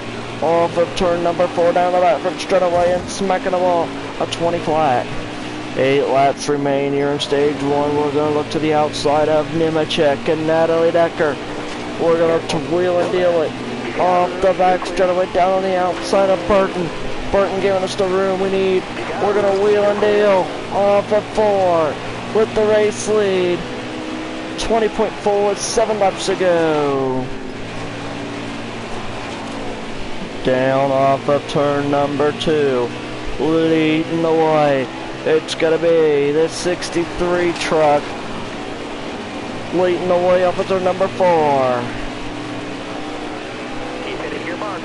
Off of turn number 4 down the back from straightaway and smacking the wall. A 20 flat. 8 laps remain here in stage 1. We're going to look to the outside of Nemechek and Natalie Decker. We're going to wheel and deal it. Off the back straightaway down on the outside of Burton. Burton giving us the room we need. We're going to wheel and deal. Off of 4 with the race lead. 20.4 with 7 laps to go. Down off of turn number 2. Leading the way. It's going to be the 63 truck. Leading the way off of turn number 4.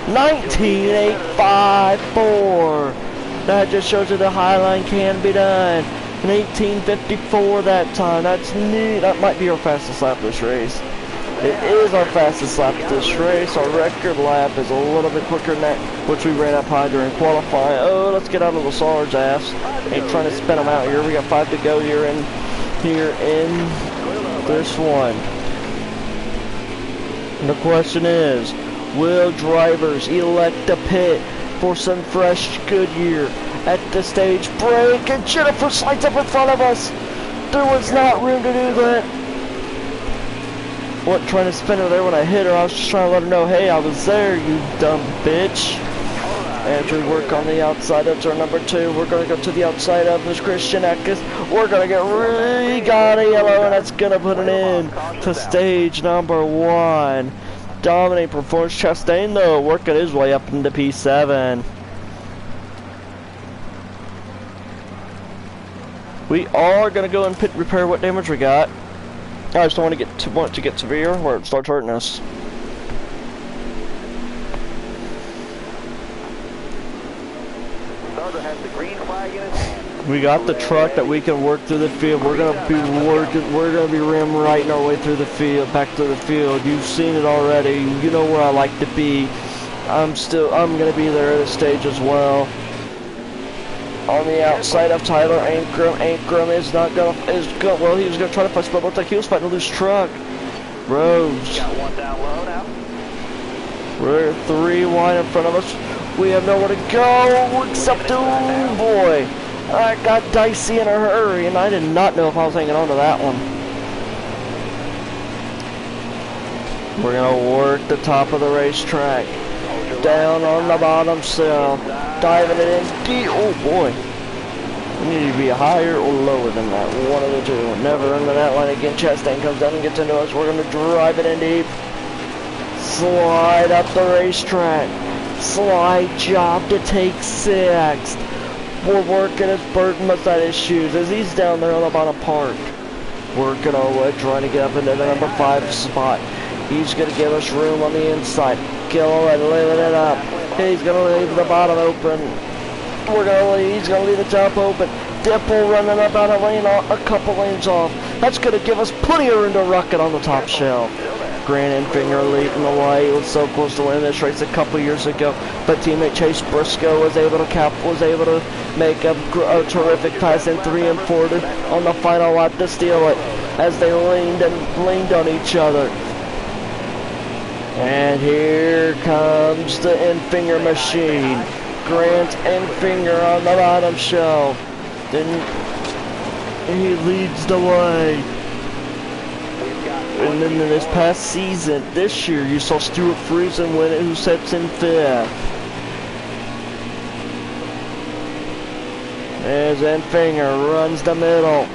19.854. That just shows you the high line can be done. An 18.54 that time. That's neat. That might be our fastest lap this race. It is our fastest lap this race. Our record lap is a little bit quicker than that, which we ran up high during qualifying. Oh, let's get out of Lassard's ass. Ain't trying to spin them out here. We got 5 to go here in this one. And the question is, will drivers elect to pit for some fresh Goodyear? At the stage break, and Jennifer slides up in front of us. There was not room to do that. Wasn't trying to spin her there when I hit her. I was just trying to let her know, hey, I was there, you dumb bitch. As we work on the outside of turn number 2, we're going to go to the outside of Miss Christian Eckes. We're going to get really got a yellow, and that's going to put an end to stage number 1. Dominating performance. Chastain, though, working his way up into P7. We are going to go and pit repair what damage we got. I just don't want to get severe where it starts hurting us. Has the green flag in his hand. We got the truck that we can work through the field. We're going to be rim riding our way through the field, back to the field. You've seen it already. You know where I like to be. I'm going to be there at a stage as well. On the outside of Tyler Ankrum. Ankrum is not gonna, well, he was gonna try to fight, but looked like he was fighting a loose truck. Rose. Got one down low now. We're 3 wide in front of us. We have nowhere to go except to, oh boy. I got dicey in a hurry, and I did not know if I was hanging on to that one. We're gonna work the top of the racetrack. Down on the bottom cell. Diving it in deep. Oh boy. We need to be higher or lower than that. One of the two. Never under that line again. Chastain comes down and gets into us. We're gonna drive it in deep. Slide up the racetrack. Slide job to take 6th. We're working his burden beside his shoes as he's down there on the bottom part. Working our way, trying to get up into the number 5 spot. He's going to give us room on the inside. Gilliland leaving it up. He's going to leave the bottom open. He's going to leave the top open. Dipple running up out of lane, a couple lanes off. That's going to give us plenty of room to rocket on the top shelf. Grant Enfinger leading the way. He was so close to winning this race a couple years ago, but teammate Chase Briscoe was able to make a terrific pass in 3 and 4 on the final lap to steal it as they leaned on each other. And here comes the Enfinger machine. Grant Enfinger on the bottom shelf. Then he leads the way. And then in this past season, this year, you saw Stuart Friesen win it, who sets in 5th. As Enfinger runs the middle.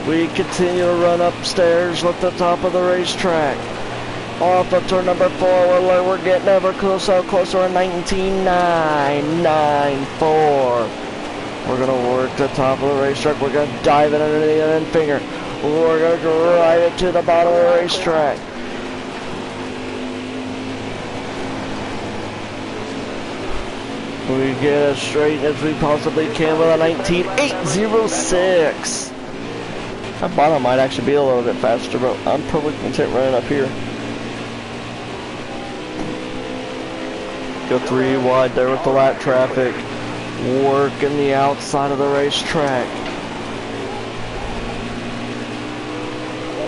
We continue to run upstairs at the top of the racetrack. Off of turn number 4, we're getting ever closer to 19.994. We're going to work the top of the racetrack. We're going to dive in underneath the Enfinger. We're going to drive it to the bottom of the racetrack. We get as straight as we possibly can with a 19.806. That bottom might actually be a little bit faster, but I'm probably content running up here. Go 3 wide there with the lap traffic. Working the outside of the racetrack.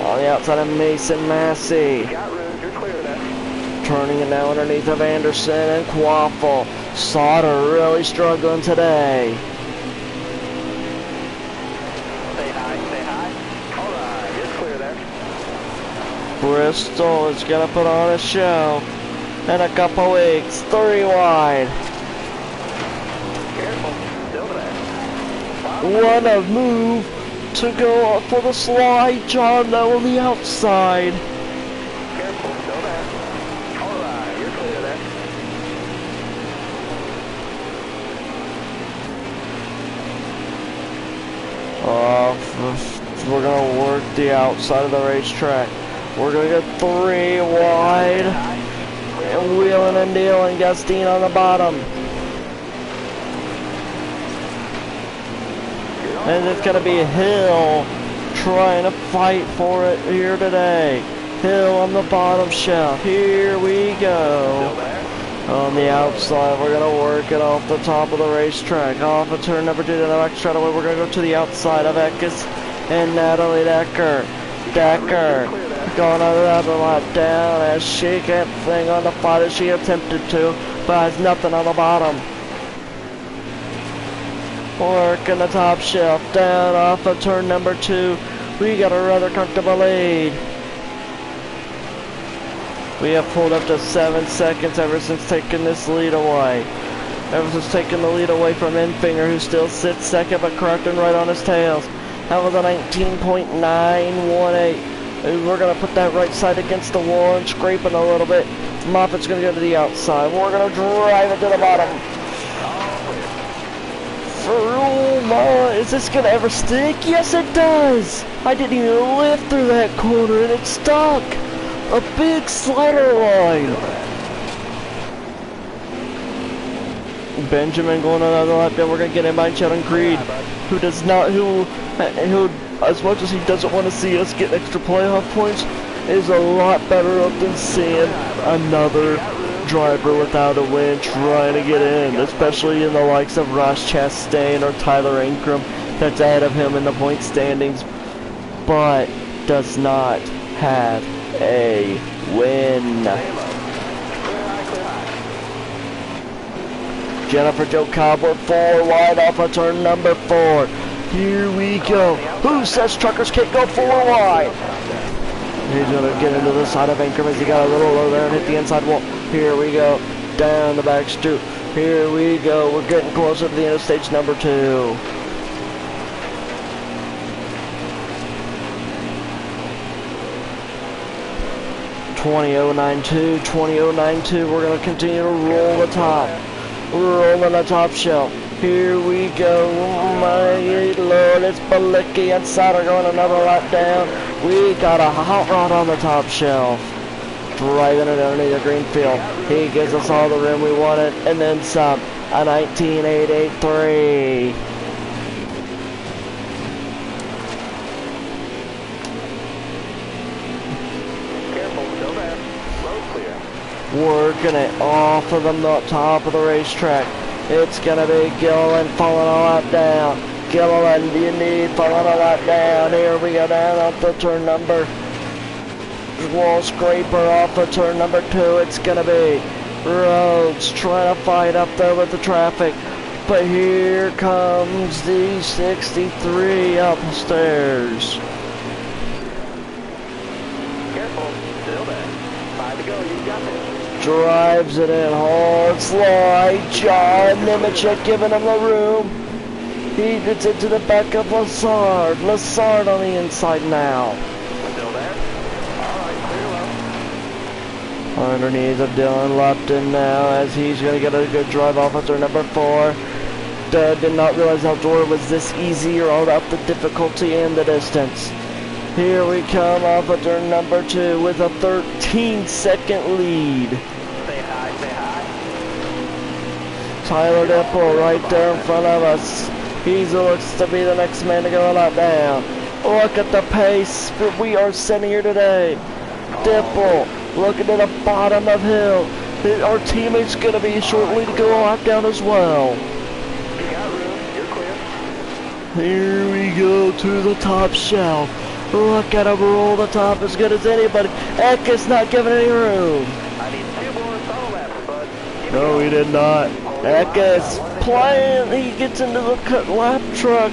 On the outside of Mason Massey. Turning it now underneath of Anderson and Quaffle. Sauter really struggling today. Stay high, stay high. Alright, you're clear there. Bristol is going to put on a show in a couple weeks. 3 wide. Careful, still there. What a move to go for the slide job now on the outside. Careful, still there. Alright, you're clear there. We're going to work the outside of the racetrack. We're going to get 3 wide. And wheeling and dealing, Gustine on the bottom. And it's going to be Hill trying to fight for it here today. Hill on the bottom shelf. Here we go. On the outside, we're going to work it off the top of the racetrack. Off of turn number 2 to the back straightaway. We're going to go to the outside of Eckes and Natalie Decker. Decker going on the other lap down as she kept thing on the fight as she attempted to, but has nothing on the bottom. Working the top shelf down off of turn number 2. We got a rather comfortable lead. We have pulled up to 7 seconds ever since taking this lead away. Ever since taking the lead away from Enfinger, who still sits second but correcting right on his tails. That was a 19.918. We're going to put that right side against the wall and scraping a little bit. Moffitt's going to go to the outside. We're going to drive it to the bottom. Is this going to ever stick? Yes, it does. I didn't even lift through that corner and it stuck. A big slider line. Benjamin going on another lap. Then we're going to get in by Sheldon Creed, who does not, who as much as he doesn't want to see us get extra playoff points, is a lot better up than seeing another driver without a win trying to get in, especially in the likes of Ross Chastain or Tyler Ankrum that's ahead of him in the point standings, but does not have a win. Jennifer Jo Cobbler 4 wide off of turn number 4. Here we go. Who says truckers can't go 4 wide? He's going to get into the side of Ankrum as he got a little low there and hit the inside wall. Here we go. Down the back stoop. Here we go. We're getting closer to the end of stage number 2. .20.092, 20.092. We're going to continue to roll the top. Rolling the top shelf. Here we go. Oh my Lord, it's Balicki and Sauter going another lap down. We got a hot rod on the top shelf. Driving it underneath the green field. He gives us all the room we wanted and then some. A 19.883. Working it off of the top of the racetrack. It's gonna be Gilliland falling a lap down. Gilliland, you need falling a lap down. Here we go down off the turn number. Wall scraper off of turn number 2. It's gonna be Rhodes trying to fight up there with the traffic. But here comes the 63 upstairs. Careful, still there. 5 to go, you got it. Drives it in, hard slide. John Nemechek giving him the room. He gets into the back of Lassard. Lassard on the inside now. Still there? Alright, clear low. Underneath of Dylan Lupton now as he's going to get a good drive off of turn number 4. Did not realize outdoor was this easy or all about the difficulty and the distance. Here we come off of turn number 2 with a 13-second lead. Say hi, say hi. Tyler Dipple right there in front of us. He looks to be the next man to go a lap down. Look at the pace that we are setting here today. Dipple looking to the bottom of hill. Our teammate's going to be shortly to go a lap down as well. You got room, you're clear. Here we go to the top shelf. Look at him roll the top as good as anybody. Eckes not giving any room. I need 2 more solo laps, bud. No, he did not. Eckes playing. He gets into the cut lap truck.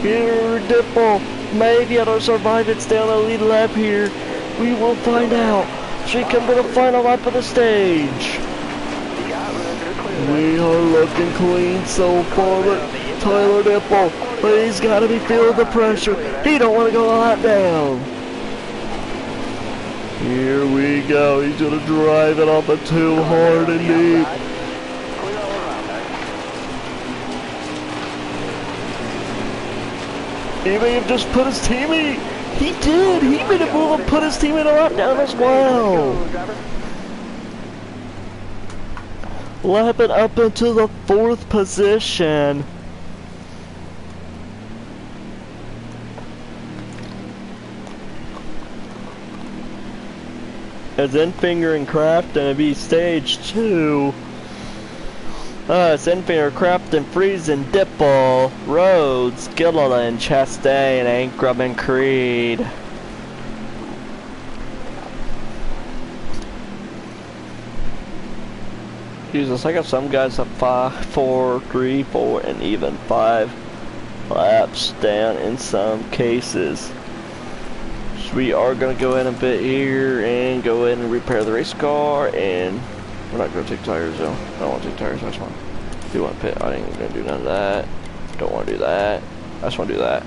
Here, Dipple may be able to survive and stay on the lead lap here. We will find out. She come to the final lap of the stage. You got room, you're clear. We are looking clean so far, but Tyler Dipple, but he's got to be feeling the pressure. He don't want to go a lap down. Here we go. He's going to drive it off of 2 hard and deep. He may have just put his teammate. He did. He made a move and put his teammate a lap down as well. Lapping up into the 4th position. As Enfinger and Crafton will be stage 2. It's Enfinger, Crafton, Friesen, Dipple, Rhodes, Gilliland, Chastain, Ankrum, and Creed. Jesus, I got some guys at 5, 4, 3, 4, and even 5 laps down in some cases. So we are going to go in a bit here and go in and repair the race car, and we're not going to take tires though. I don't want to take tires, I just want to do one pit. I ain't going to do none of that. Don't want to do that. I just want to do that.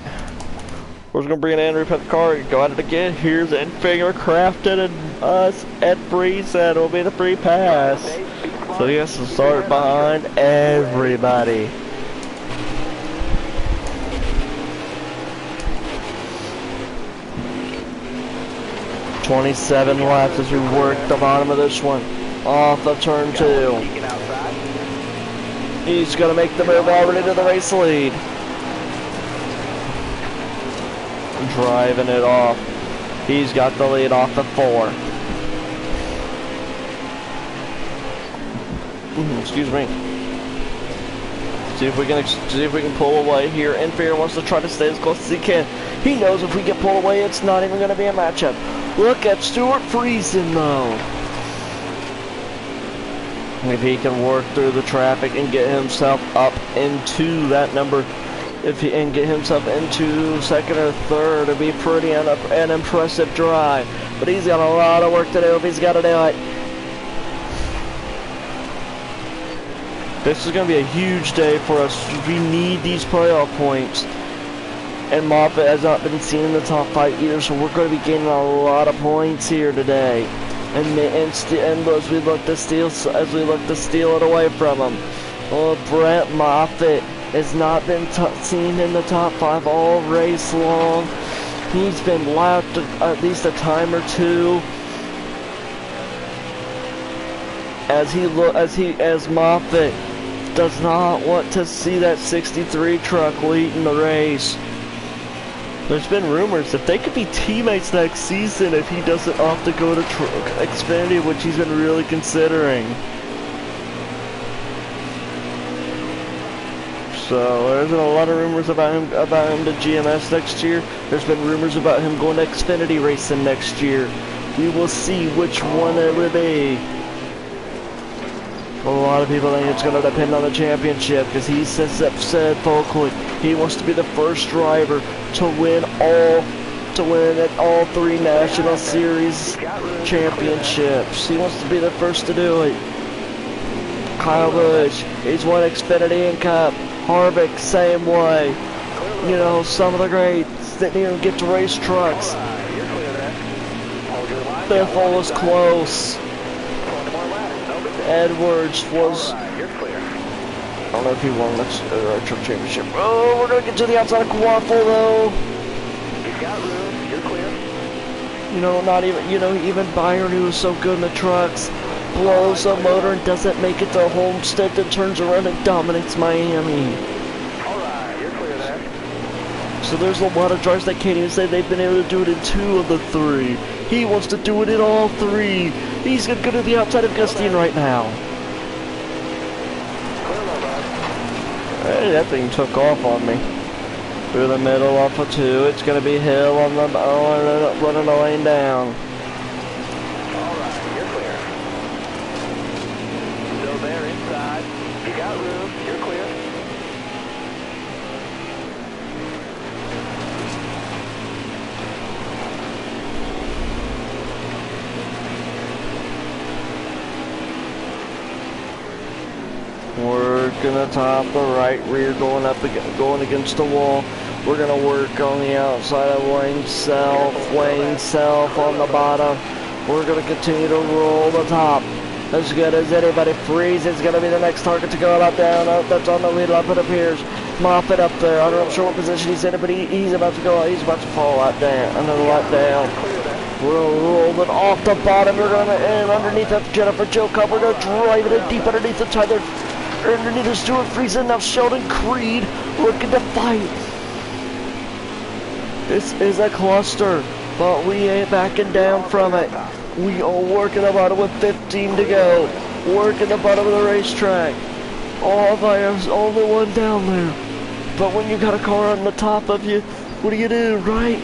We're just going to bring it in, repair the car, go at it again. Here's Enfinger, Crafton, and us at Friesen. It'll be the free pass. So he has to start behind everybody. .27 laps as we work the bottom of this one. Off of turn 2. He's going to make the move already to the race lead. Driving it off. He's got the lead off the 4. Excuse me. See if we can pull away here. Inferior wants to try to stay as close as he can. He knows if we get pulled away, it's not even going to be a matchup. Look at Stewart Friesen though. If he can work through the traffic and get himself up into that number, and get himself into second or third, it'd be pretty an impressive drive. But he's got a lot of work to do if he's got to do it. This is going to be a huge day for us. We need these playoff points. And Moffitt has not been seen in the top 5 either, so we're going to be gaining a lot of points here today. And as we look to steal it away from him. Oh, Brett Moffitt has not been seen in the top 5 all race long. He's been lapped at least a time or two. As Moffitt does not want to see that 63 truck lead in the race. There's been rumors that they could be teammates next season if he doesn't opt to go to Xfinity, which he's been really considering. So there's been a lot of rumors about him to GMS next year. There's been rumors about him going to Xfinity racing next year. We will see which one it will be. A lot of people think it's going to depend on the championship because he said vocally he wants to be the first driver to win at all 3 National Series championships. He wants to be the first to do it. Kyle Busch, he's won Xfinity and Cup. Harvick, same way. You know, some of the greats that didn't even get to race trucks. Biffle was close. Edwards was, I don't know if he won the truck championship. Oh, we're going to get to the outside of Quaffle though. You've got room, you're clear. You know, even Byron, who was so good in the trucks, blows a motor and doesn't make it to Homestead, then turns around and dominates Miami. Alright, you're clear there. So there's a lot of drivers that can't even say they've been able to do it in 2 of the 3. He wants to do it in all 3. He's going to go to the outside of Gustine right now. Hey, that thing took off on me. Through the middle off of 2. It's going to be Hill on the running the lane down. Alright, you're clear. Still there inside. You got room, you're clear. Working the top, the right rear going against the wall. We're gonna work on the outside of Wayne Self on the bottom. We're gonna continue to roll the top as good as anybody. Freeze is gonna be the next target to go up down. That's on the lead lap, it appears. Moffett up there. I'm not sure what position he's in, but he's about to go. He's about to fall out down. Another lap down. We're rolling off the bottom. We're gonna end underneath that Jennifer Joe Cup. We're gonna drive it in deep underneath the tire. Underneath the Stewart Friesen. Now Sheldon Creed looking to fight. This is a cluster, but we ain't backing down from it. We are working the bottom with 15 to go. Working the bottom of the racetrack. All fires, only one down there. But when you got a car on the top of you, what do you do, right?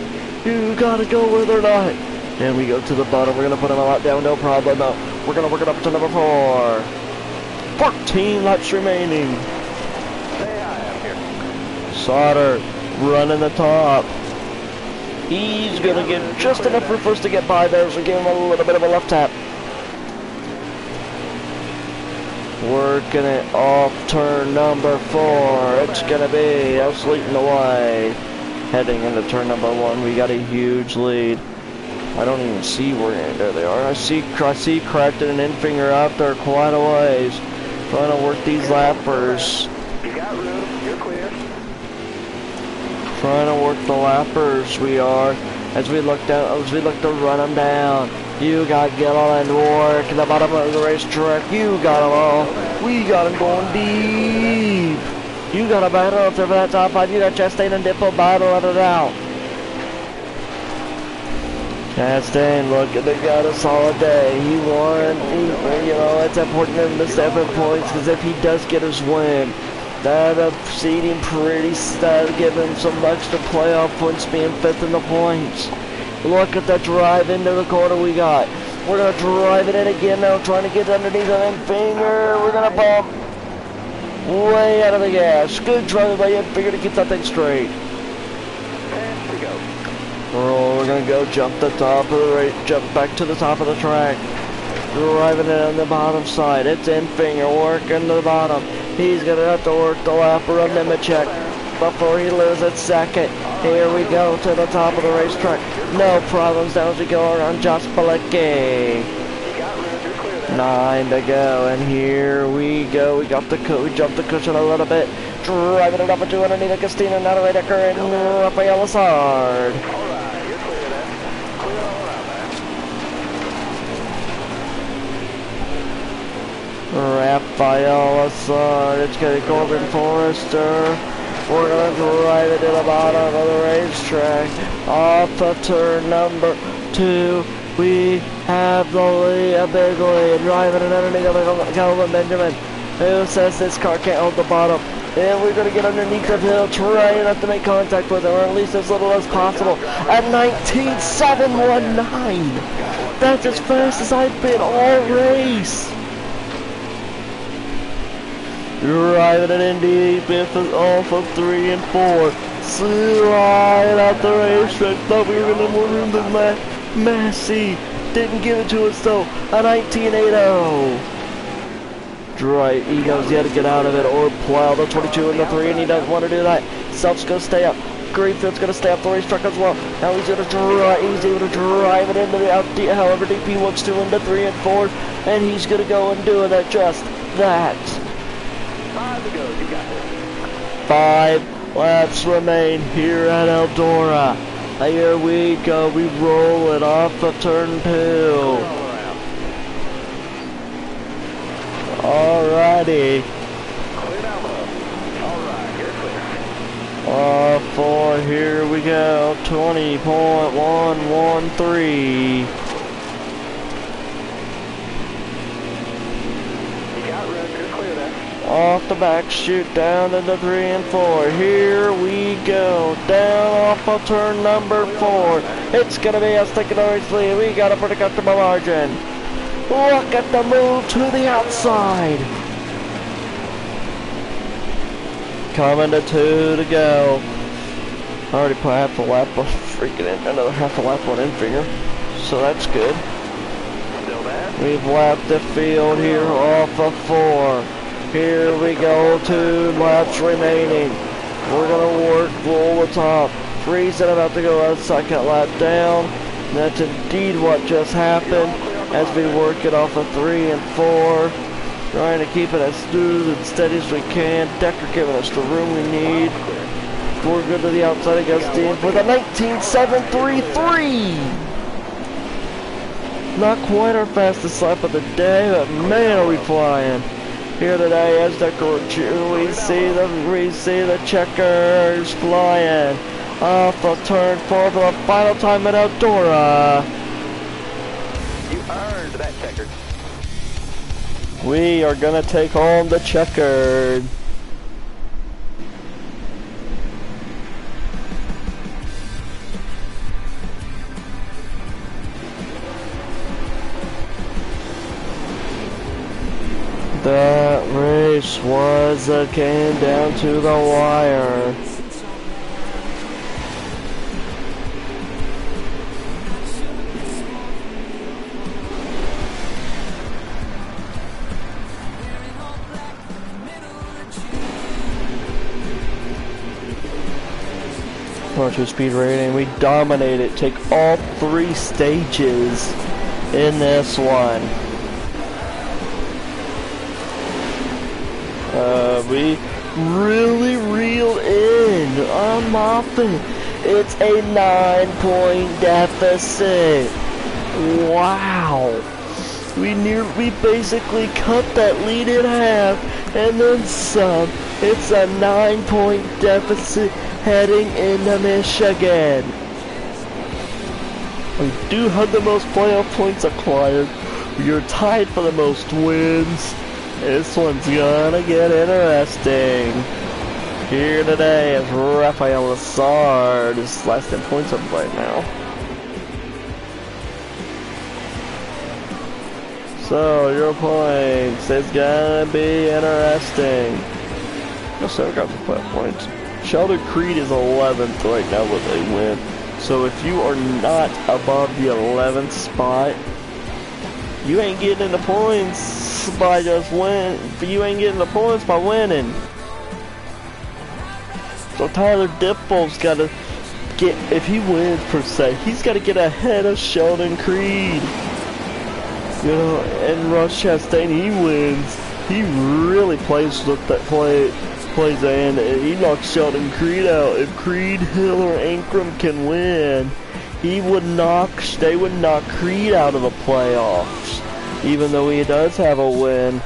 You gotta go where they're not. And we go to the bottom. We're gonna put them a lot down, no problem. No. We're gonna work it up to number 4. 14 laps remaining. Sauter running the top. He's gonna get just enough for first to get by there, so give him a little bit of a left tap. Working it off turn number 4. It's gonna be Sleeting away. Heading into turn number 1, we got a huge lead. I don't even see where, there they are. I see Crackton and Infinger out there quite a ways. Trying to work these lappers. You got room, you're clear. Trying to work the lappers, we are. As we look to run them down. You got Gilliland work at the bottom of the racetrack. You got them all. We got them going deep. You got a battle up there for that top 5. You got Chastain and Dippo battle it out. That's dang, look, they got a solid day. He won, you know, it's important for him to 7 points, because if he does get his win, that'll seed him pretty, that'll give him some extra playoff points being 5th in the points. Look at that drive into the corner we got. We're going to drive it in again now, trying to get underneath of Infinger. We're going to bump way out of the gas. Good driving by Infinger to keep that thing straight. Oh, we're gonna go jump the top of the jump back to the top of the track. Driving it on the bottom side. It's Infinger working the bottom. He's gonna have to work the lap around Nemechek before he loses second. Here we go to the top of the racetrack. No problems down as we go around Josh Palecki. 9 to go, and here we go. We jumped the cushion a little bit. Driving it up into underneath Agostino, Natalie Decker, and Rafael Lassard. Rafael Lassard, it's getting Corbin Forrester. We're going to drive it to the bottom of the racetrack. Off of turn number 2, we have the lead, a big lead. Driving it underneath of Calvin Benjamin, who says this car can't hold the bottom. And we're going to get underneath the hill, trying not to make contact with it, or at least as little as possible. At 19.719. That's as fast as I've been all race. Driving it in deep off of 3 and 4. Slide out the racetrack. Thought we were going to have more room than that. Massey didn't give it to us though. A 19.80. Right, he knows he had to get out of it or plow the 22 and the 3, and he doesn't want to do that. Self's going to stay up. Greenfield's going to stay up the racetrack as well. Now he's going to drive, he's able to drive it into the out, however deep he wants to, into 3 and 4, and he's going to go and do it just that. 5 to go, you got it. 5 laps remain here at Eldora. Here we go, we roll it off of turn 2. Alrighty. Clear down low. Alright, you're clear. 4, here we go. 20.113. You got room, you're clear there. Off the back, shoot down into 3 and 4. Here we go. Down off of turn number 4. It's going to be us taking the race lead. We got a pretty comfortable margin. Look at the move to the outside. Coming to 2 to go. I already put half a lap on another half a lap on Infinger. So that's good. Still there? We've lapped the field here off of 4. Here we go, 2 laps remaining. We're gonna roll the top. Freeze about to go a second lap down. And that's indeed what just happened. As we work it off of 3 and 4, trying to keep it as smooth and steady as we can. Decker giving us the room we need. We're good to the outside of Gustine for the 19.733. Not quite our fastest lap of the day, but man, are we flying here today as Decker. We see the checkers flying off of turn 4 for the final time at Eldora. Earned that checkered. We are gonna take home the checkered. That race came down to the wire. Two speed rating, we dominated, take all 3 stages in this one. We really reeled in on Moffitt. It's a 9-point deficit. Wow. We basically cut that lead in half and then some. It's a 9-point deficit heading into Michigan. We do have the most playoff points acquired. You're tied for the most wins. This one's gonna get interesting. Here today is Rafael Lassard. His last 10 points up right now. So, your points is gonna be interesting. Let's see, I got the playoff points. Sheldon Creed is 11th right now with a win. So if you are not above the 11th spot, you ain't getting in the points by just win. You ain't getting the points by winning. So Tyler Dipple's got to get, if he wins per se, he's got to get ahead of Sheldon Creed. You know, and Russ Chastain, he wins. He really plays with that plays and he knocks Sheldon Creed out. If Creed, Hill, or Ankrum can win, they would knock Creed out of the playoffs, even though he does have a win.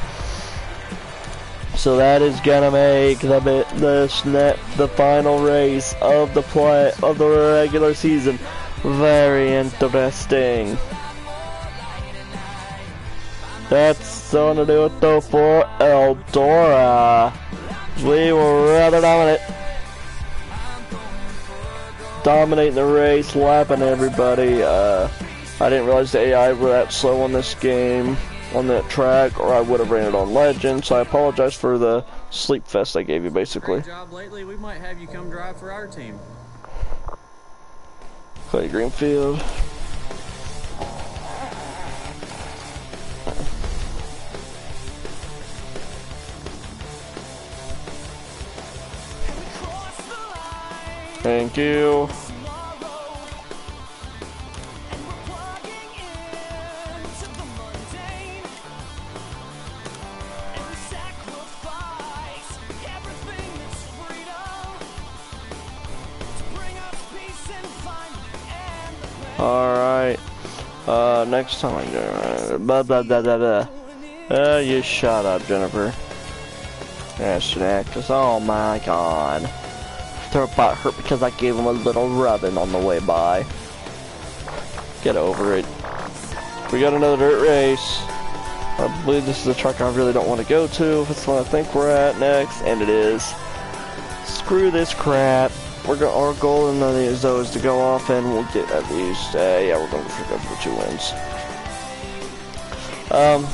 So that is gonna make the final race of the regular season very interesting. That's gonna do it though for Eldora. We were rather dominating the race, lapping everybody. I didn't realize the AI were that slow on this game, on that track, or I would have ran it on Legend, so I apologize for the sleep fest I gave you, basically. Great job lately. We might have you come drive for our team. Clay Greenfield. Thank you. Alright. Next time I go. Blah blah blah blah blah. You shut up, Jennifer. That's an actress. Oh my god. Her butt hurt because I gave him a little rubbing on the way by. Get over it. We got another dirt race. I believe this is a track I really don't want to go to. If it's what I think we're at next, and it is. Screw this crap. Our goal in these though is to go off and we'll get at least yeah, we're going to go for 2 wins.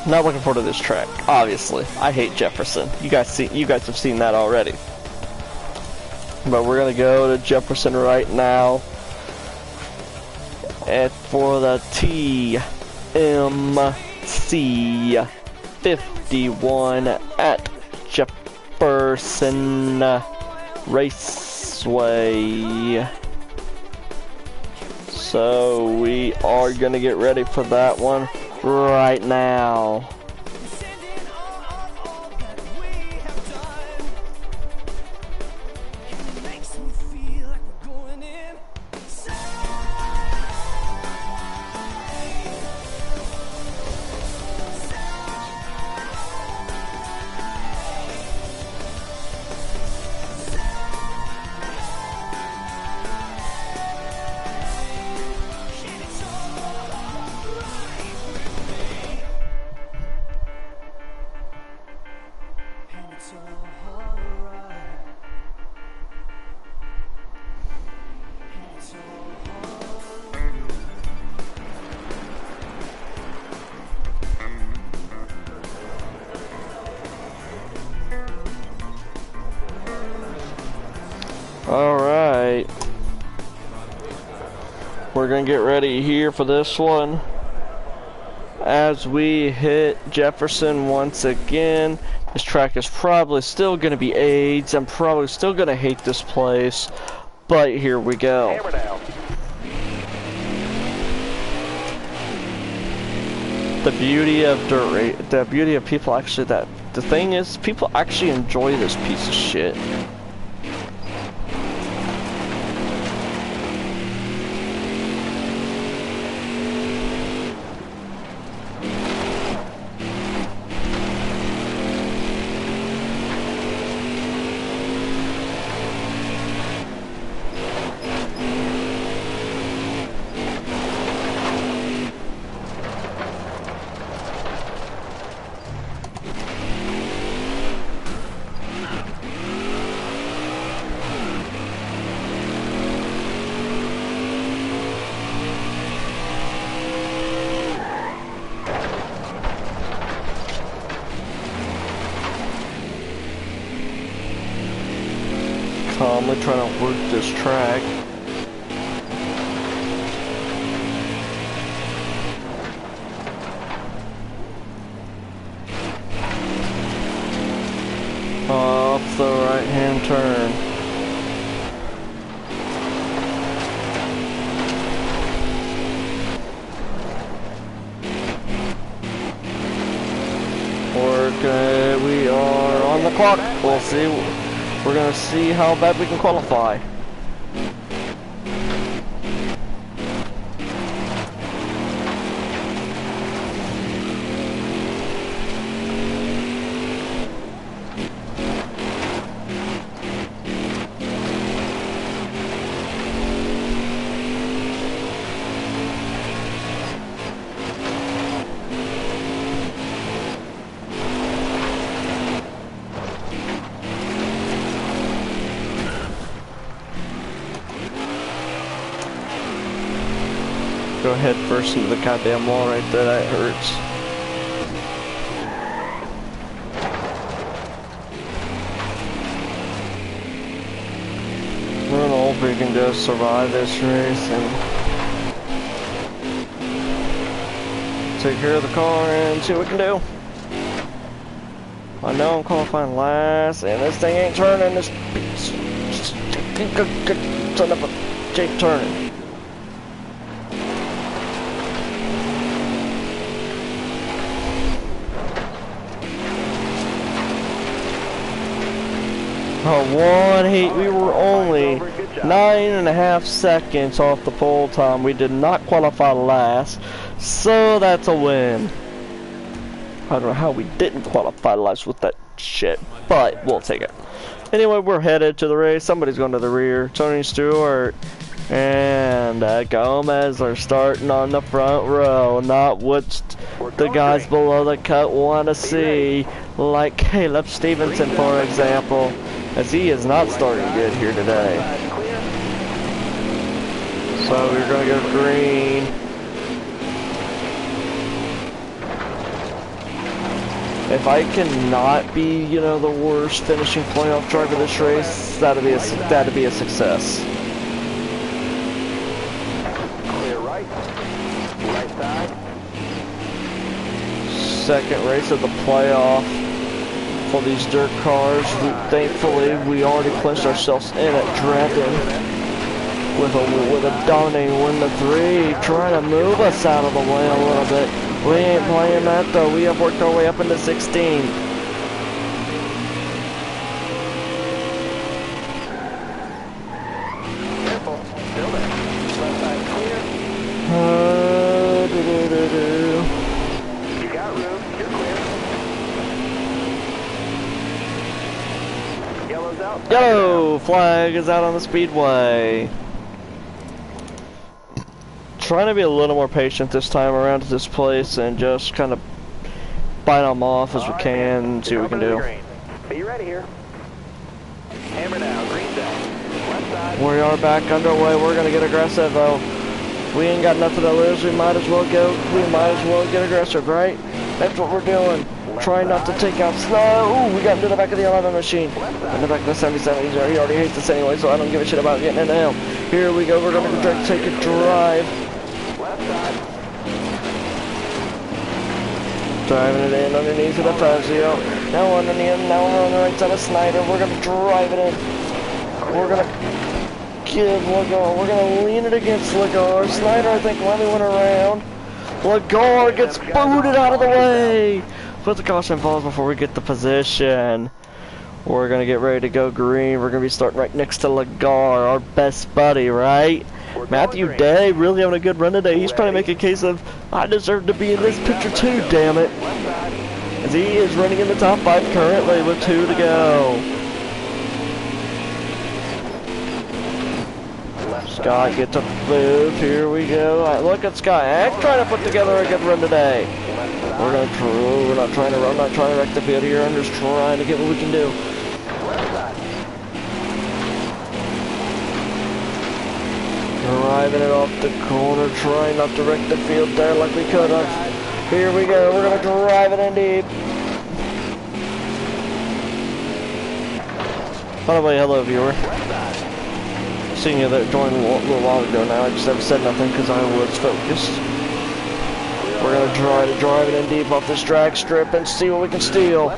Not looking forward to this track. Obviously, I hate Jefferson. You guys have seen that already. But we're gonna go to Jefferson right now, and for the TMC 51 at Jefferson Raceway. So we are gonna get ready for that one right now. Alright, we're gonna get ready here for this one as we hit Jefferson once again. This track is probably still gonna be AIDS. I'm probably still gonna hate this place, but here we go. The beauty of the beauty of people actually, the thing is, people actually enjoy this piece of shit. calmly trying to work this track. Off the right-hand turn. Okay, we are on the clock. We'll see. We're gonna see how bad we can qualify. Go head first into the goddamn wall right there, that hurts. We're gonna hope we can just survive this race and take care of the car and see what we can do. I know I'm qualifying last and this thing ain't turning, this son of a ain't turning. One heat, we were only 9.5 seconds off the pole time. We did not qualify last, so that's a win. I don't know how we didn't qualify last with that shit, but we'll take it. Anyway, we're headed to the race. Somebody's going to the rear. Tony Stewart and Gomez are starting on the front row, not what the guys below the cut want to see, like Caleb Stevenson, for example, as he is not starting good here today. So we're going to go green. If I cannot be, you know, the worst finishing playoff driver this race, that'd be a success. Clear right. Right side. Second race of the playoff for these dirt cars. Thankfully, we already clinched ourselves in at Trenton with a dominating win to 3, trying to move us out of the way a little bit. We ain't playing that though. We have worked our way up into 16. Careful. Still there. Left side clear. You got room. You're clear. Yellow's out. Yellow flag is out on the speedway. Trying to be a little more patient this time around at this place and just kind of bite them off as we can and see what we can do. Be ready here. Hammer down, green zone. Left side. We are back underway. We're gonna get aggressive though. We ain't got nothing to lose. We might as well go. We might as well get aggressive, right? That's what we're doing. Trying not to take out snow. Ooh, we got into the back of the 11 machine. In the back of the 77. He already hates us anyway, so I don't give a shit about getting into him. Here we go. We're gonna take a drive. Left side. Driving it in underneath of the Fazio. Now underneath, now we're on the right side of Snyder. We're gonna drive it in. We're gonna give Lagar. We're gonna lean it against Lagar. Snyder, I think, finally went around. Lagar gets booted out of the way. Put the caution falls before we get the position. We're gonna get ready to go green. We're gonna be starting right next to Lagar, our best buddy, right? Matthew Day really having a good run today. He's trying to make a case of, I deserve to be in this picture too, damn it. As he is running in the top 5 currently with 2 to go. Scott gets a move. Here we go. Look at Scott. I'm trying to put together a good run today. I'm not trying to wreck the field here. I'm just trying to get what we can do. Driving it off the corner, trying not to wreck the field there like we could have. Here we go, we're gonna drive it in deep. By the way, hello viewer. Seeing you that joined a little while ago now, I just haven't said nothing because I was focused. We're gonna try to drive it in deep off this drag strip and see what we can steal.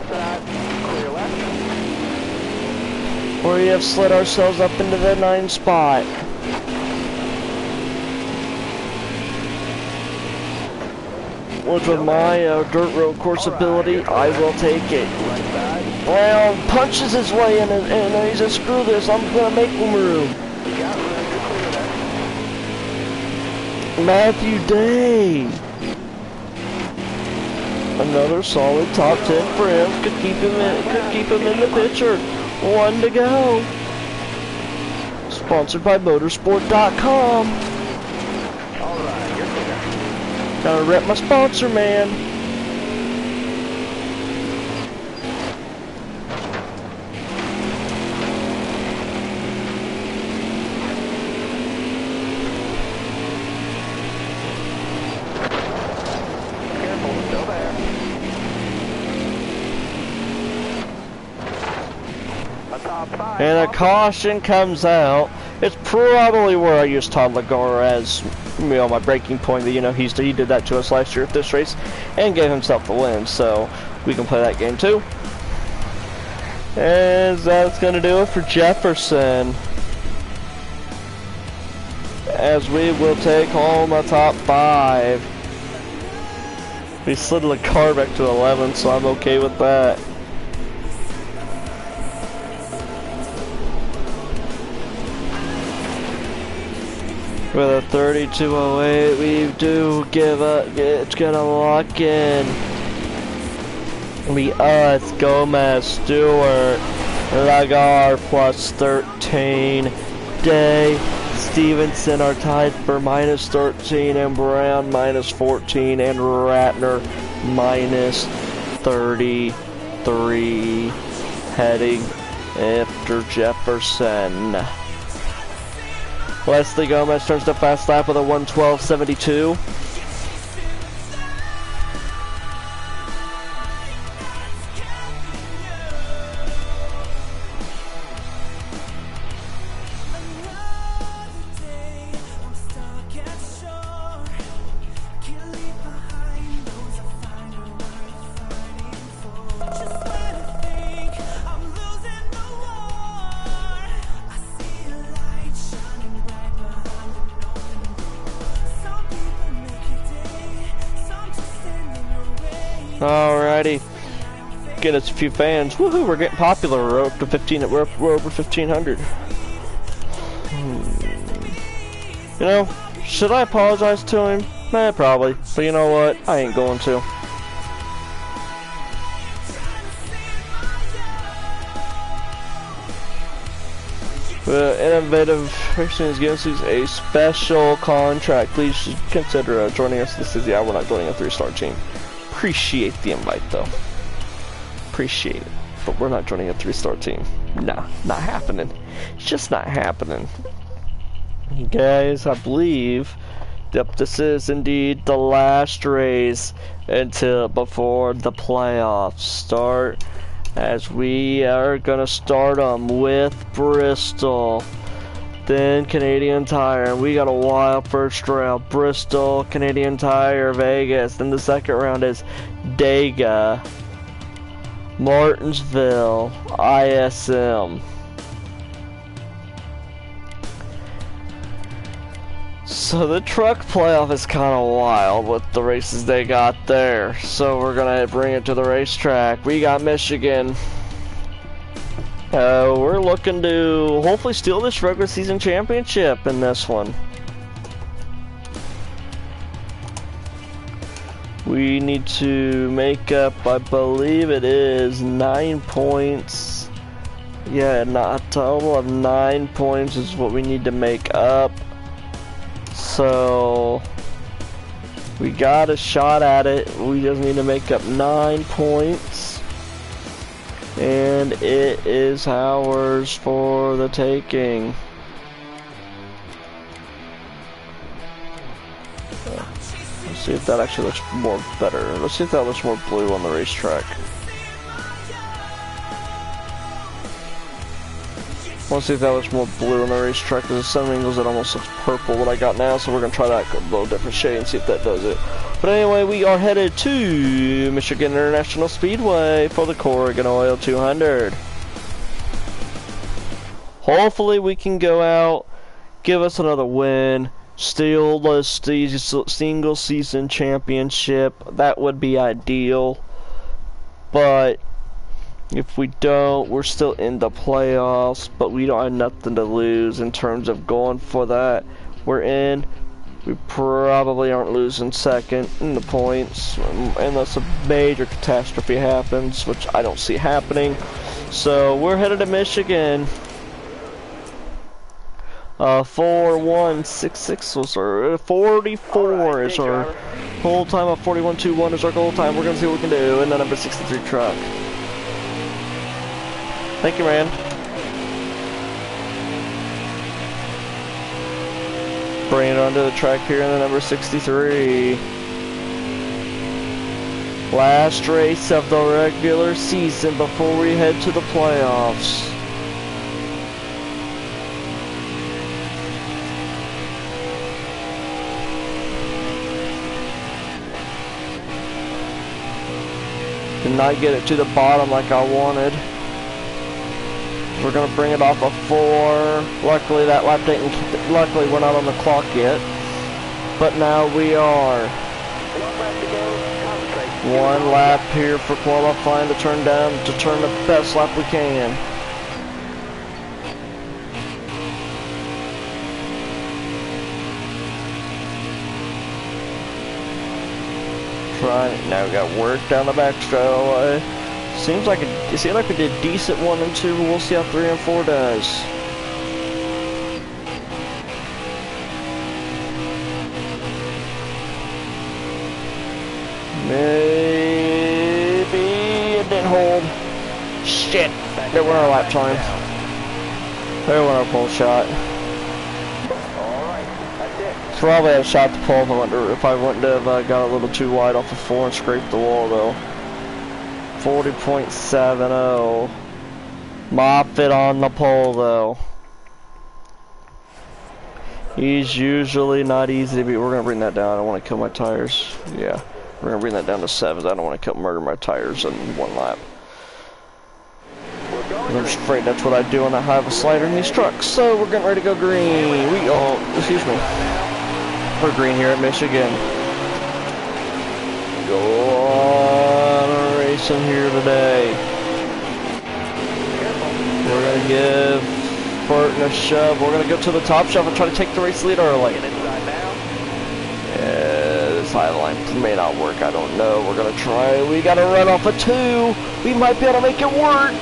We have slid ourselves up into the 9th spot. Which with my dirt road course ability, I will take it. Brown punches his way in and he says, screw this, I'm gonna make room. Matthew Day. Another solid top 10 for him. Could keep him in the picture. 1 to go. Sponsored by motorsport.com. Alright, you're clear. Gotta rep my sponsor, man. Careful, still there. A top 5. And a caution comes out. It's probably where I used Todd Lagara as, you know, my breaking point. That, you know, he did that to us last year at this race and gave himself the win. So we can play that game too. And that's gonna do it for Jefferson, as we will take home a top 5. We slid the car back to 11, so I'm okay with that. With a 32.08, we do give up. It's gonna lock in. Us, Gomez, Stewart, Lagar plus 13, Day, Stevenson are tied for minus 13, and Brown minus 14, and Ratner minus 33, heading after Jefferson. Leslie Gomez turns to fast lap with a 1:12.72. Alrighty, get us a few fans. Woohoo! We're getting popular. We're up to 15. We're over 1,500. You know, should I apologize to him? Probably. But you know what? I ain't going to. Innovative Racing is giving us a special contract. Please consider joining us. This is, yeah, we're not joining a 3-star team. Appreciate the invite though. Appreciate it. But we're not joining a 3-star team. Nah, not happening. It's just not happening. Guys, I believe, yep, this is indeed the last race until before the playoffs start, as we are gonna start them with Bristol, then Canadian Tire, and we got a wild first round. Bristol, Canadian Tire, Vegas. Then the second round is Dega, Martinsville, ISM. So the truck playoff is kind of wild with the races they got there. So we're gonna bring it to the racetrack. We got Michigan. We're looking to hopefully steal this regular season championship in this one. We need to make up, I believe it is 9 points. Yeah, a total of 9 points is what we need to make up. So we got a shot at it. We just need to make up 9 points. And it is ours for the taking. Let's see if that actually looks more better. Let's see if that looks more blue on the racetrack. want to see if that looks more blue on the racetrack, because some angles it almost looks purple what I got now, so we're going to try that a little different shade and see if that does it. But anyway, we are headed to Michigan International Speedway for the Corrigan Oil 200. Hopefully we can go out, give us another win, steal the single season championship. That would be ideal. But if we don't, we're still in the playoffs, but we don't have nothing to lose in terms of going for that. We're in. We probably aren't losing second in the points unless a major catastrophe happens, which I don't see happening. So we're headed to Michigan. 4166 was our 44 is our whole time. Of 4121 is our goal time. We're gonna see what we can do in the number 63 truck. Thank you, man. Bringing it onto the track here in the number 63. Last race of the regular season before we head to the playoffs. Did not get it to the bottom like I wanted. We're gonna bring it off of 4. Luckily that lap didn't. Luckily we're not on the clock yet, but now we are. 1 lap here for qualifying to turn the best lap we can. Now we got work down the back straightaway. Seems like it seemed like we did decent 1 and 2, but we'll see how 3 and 4 does. Maybe it didn't hold. Shit! There went our lap time. There went our pole shot. Probably had a shot to pull if I wouldn't have got a little too wide off of 4 and scraped the wall though. 40.70. Moffitt on the pole though. He's usually not easy to beat. We're gonna bring that down. I don't want to kill my tires. Yeah, we're gonna bring that down to 7s. I don't want to murder my tires in 1 lap. I'm just afraid that's what I do when I have a slider in these trucks. So we're getting ready to go green. Excuse me. We're green here at Michigan. Go on racing here today. We're gonna give Burton a shove. We're gonna go to the top shove and try to take the race lead early. Yeah, this high line may not work. I don't know. We're gonna try. We gotta run off a 2. We might be able to make it work.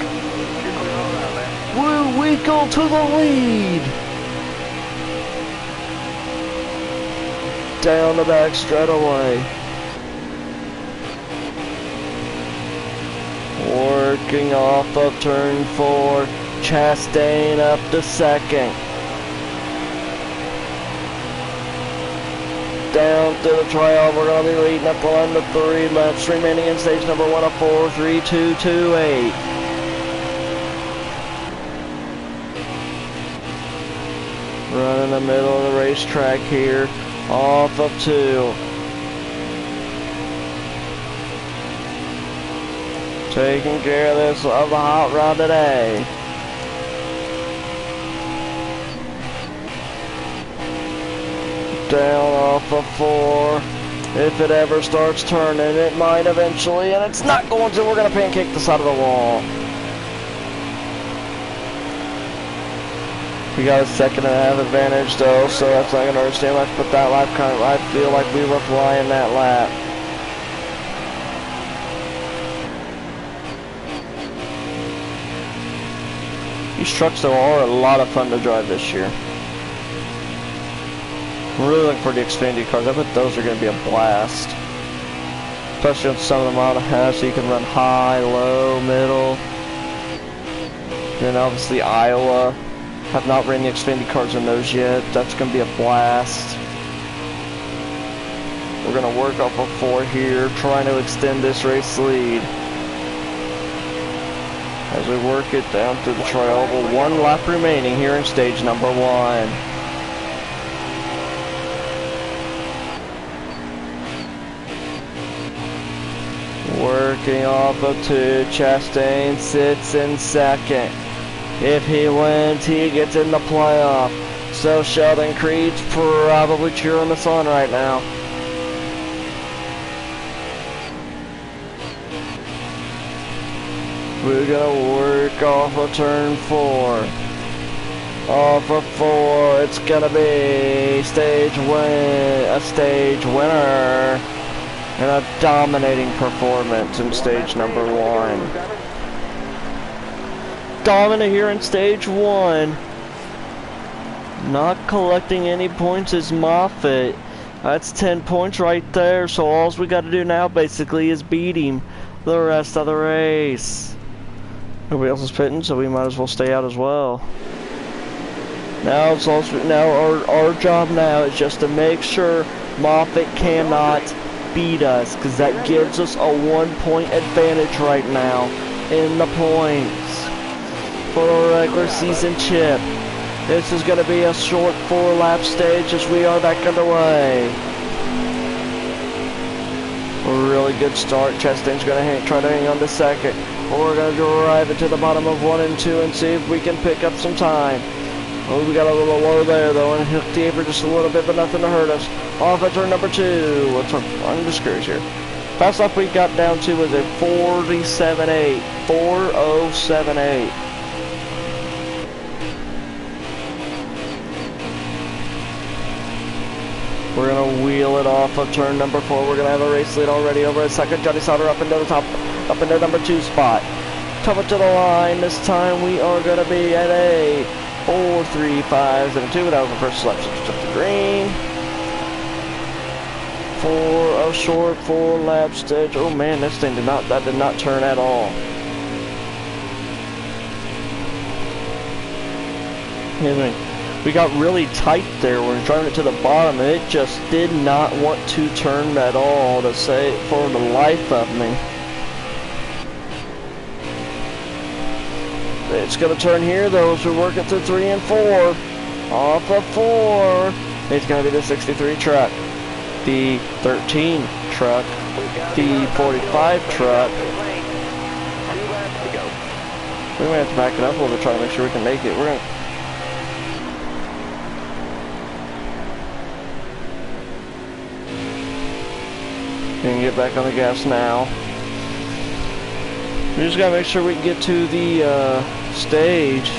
We go to the lead. Down the back straightaway. Working off of turn 4. Chastain up to 2nd. Down to the trial. We're going to be leading up the line to 3 laps remaining in stage number 1 of 4, 3, 2, 2, 8. Run in the middle of the racetrack here. Off of 2. Taking care of this of the hot rod today. Down off of 4. If it ever starts turning, it might eventually, and it's not going to. We're going to pancake the side of the wall. We got a 2.5 advantage though, so that's not going to understand much, but that lap I feel like we were flying that lap. These trucks though are a lot of fun to drive this year. I'm really looking for the Xfinity cars. I bet those are going to be a blast. Especially on some of them on the half, so you can run high, low, middle. Then obviously Iowa. Have not ran the Xfinity cars in those yet. That's going to be a blast. We're going to work off of 4 here, trying to extend this race lead. as we work it down through the tri-oval. 1 lap remaining here in stage number 1. Working off of 2, Chastain sits in second. If he wins, he gets in the playoff. So Sheldon Creed's probably cheering us on right now. We're gonna work off of turn 4. Off of 4, it's gonna be a stage winner. And a dominating performance in stage number 1. Dominant here in stage 1. Not collecting any points is Moffitt. That's 10 points right there, so all we got to do now basically is beat him the rest of the race. Nobody else is pitting, so we might as well stay out as well. Now it's also our job now is just to make sure Moffitt cannot beat us, because that gives us a 1-point advantage right now in the points for a regular season chip. This is going to be a short 4-lap stage as we are back underway. A really good start. Chastain's going to try to hang on to second. We're going to drive into the bottom of 1 and 2 and see if we can pick up some time. Oh, we got a little low there though, and hooked the apron just a little bit, but nothing to hurt us. Off at turn number 2. I'm just curious here. Fast lap we got down to was a 47.8. 4078. We're gonna wheel it off of turn number 4. We're gonna have a race lead already over at second. Johnny Sauter up into the top, up into number 2 spot. Coming to the line. This time we are gonna be at a 4, 3, 5, 7, 2. That was the first selection. Just up the green. For a short 4-lap stage. Oh man, this thing did not turn at all. Excuse me. We got really tight there. We're driving it to the bottom, and it just did not want to turn at all, to say for the life of me. It's going to turn here though as we work it through 3 and 4. Off of 4. It's going to be the 63 truck, the 13 truck, the 45 truck. We might have to back it up a little bit, try to make sure we can make it. We're going to get back on the gas now. We just gotta make sure we can get to the stage.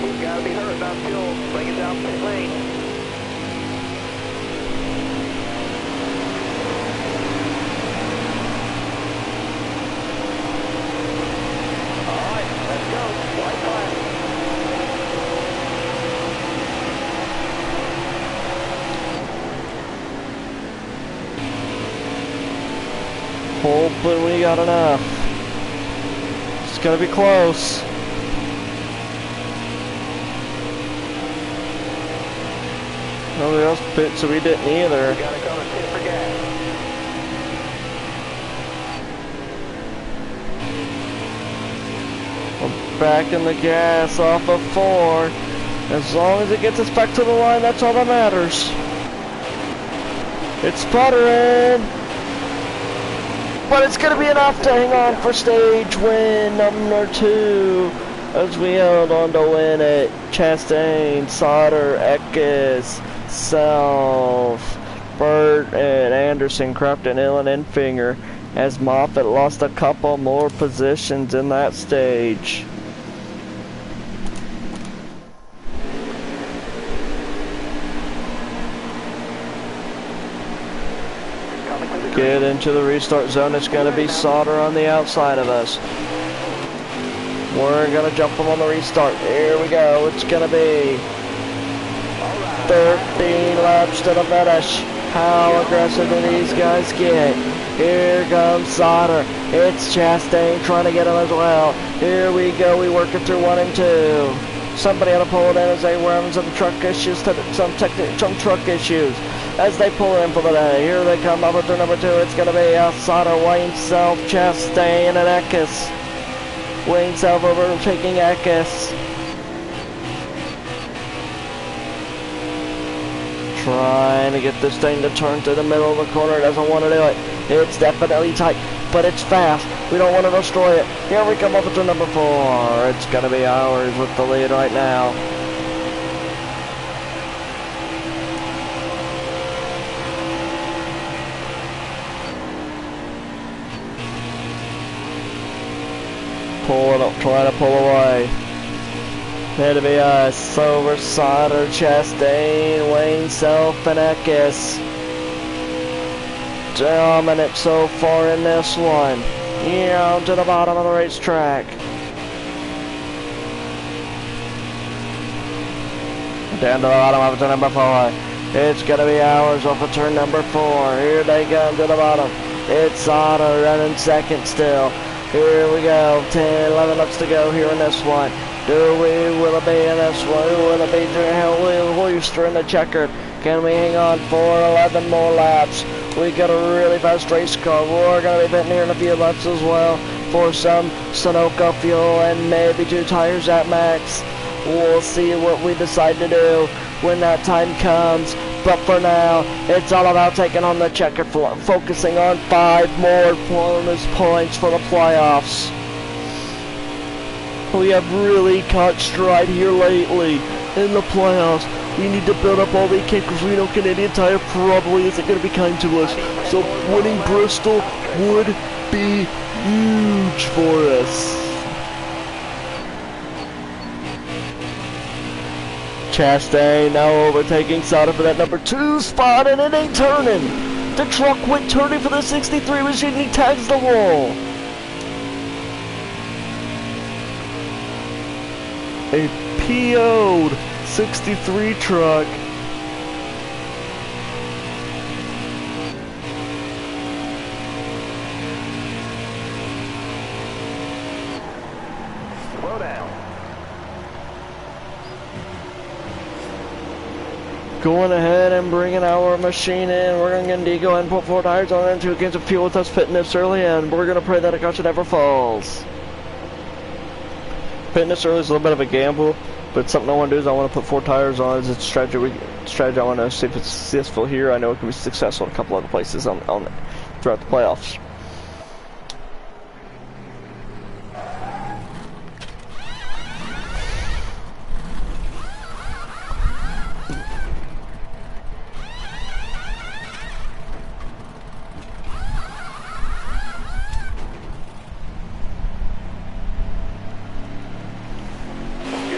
We've got to be hurt about fuel. Bring it down pit lane. Hopefully we got enough. It's gonna be close. Nobody else pit, so we didn't either. We gotta go and pit for gas. We're back in the gas off of 4. As long as it gets us back to the line, that's all that matters. It's sputtering. But it's going to be enough to hang on for stage win number 2 as we held on to win it. Chastain, Sauter, Eckes, Self, Burt, and Anderson, Crafton, Hill, and Enfinger as Moffitt lost a couple more positions in that stage. Get into the restart zone. It's going to be Sauter on the outside of us. We're going to jump him on the restart. Here we go. It's going to be 13 laps to the finish. How aggressive do these guys get? Here comes Sauter. It's Chastain trying to get him as well. Here we go. We work it through 1 and 2. Somebody had to pull it in as they were having some truck issues, some truck issues. As they pull in for the day, here they come up with their number 2. It's going to be outside of Wayne Self, Chastain, and Eckes. Wayne Self overtaking Eckes. Trying to get this thing to turn to the middle of the corner. Doesn't want to do it. It's definitely tight, but it's fast. We don't want to destroy it. Here we come up with the number 4. It's going to be ours with the lead right now. Pull it up, trying to pull away. It'll be us over Sauter, Chastain, Wayne Self, and Eckes. Dominant so far in this one. Down to the bottom of the racetrack. Down to the bottom of turn number 4. It's gonna be ours off of turn number 4. Here they come to the bottom. It's Sauter running second still. Here we go, 10, 11 laps to go here in this one. Will it be in this one? Will it be Hoyster in the checkered? Can we hang on for 11 more laps? We got a really fast race car. We're going to be pitting here in a few laps as well for some Sunoco fuel and maybe 2 tires at max. We'll see what we decide to do when that time comes. But for now, it's all about taking on the checkered, focusing on 5 more bonus points for the playoffs. We have really caught stride here lately in the playoffs. We need to build up all we can because we know Canadian Tire probably isn't going to be kind to us. So winning Bristol would be huge for us. Chastain now overtaking Sauter for that number 2 spot, and it ain't turning. The truck went turning for the 63 machine, and he tags the wall. A PO'd 63 truck. Slow down. Going ahead and bringing our machine in. We're going to go and put 4 tires on it to get some fuel with us pitting this early, and we're going to pray that a caution never falls. Pitting this early is a little bit of a gamble, but something I want to do is I want to put 4 tires on. It's a strategy I want to see if it's successful here. I know it can be successful in a couple other places throughout the playoffs.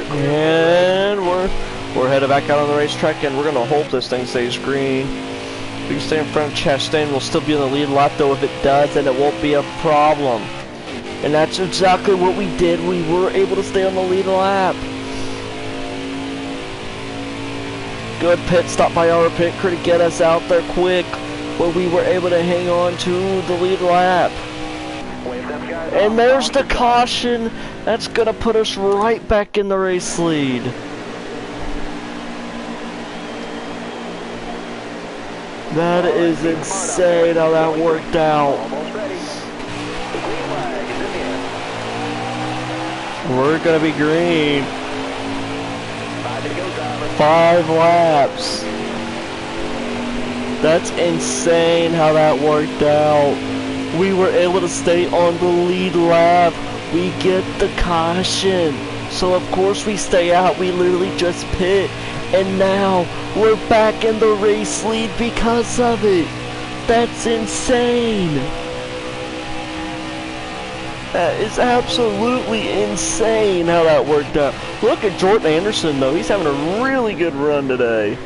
And we're headed back out on the racetrack, and we're gonna hope this thing stays green. We can stay in front of Chastain. We'll still be in the lead lap, though. If it does, then it won't be a problem. And that's exactly what we did. We were able to stay on the lead lap. Good pit stop by our pit crew to get us out there quick, but we were able to hang on to the lead lap. And there's the caution. That's gonna put us right back in the race lead. That is insane how that worked out. We're gonna be green. 5 laps. That's insane how that worked out. We were able to stay on the lead lap. We get the caution. So of course we stay out. We literally just pit. And now we're back in the race lead because of it. That's insane. That is absolutely insane how that worked out. Look at Jordan Anderson though. He's having a really good run today.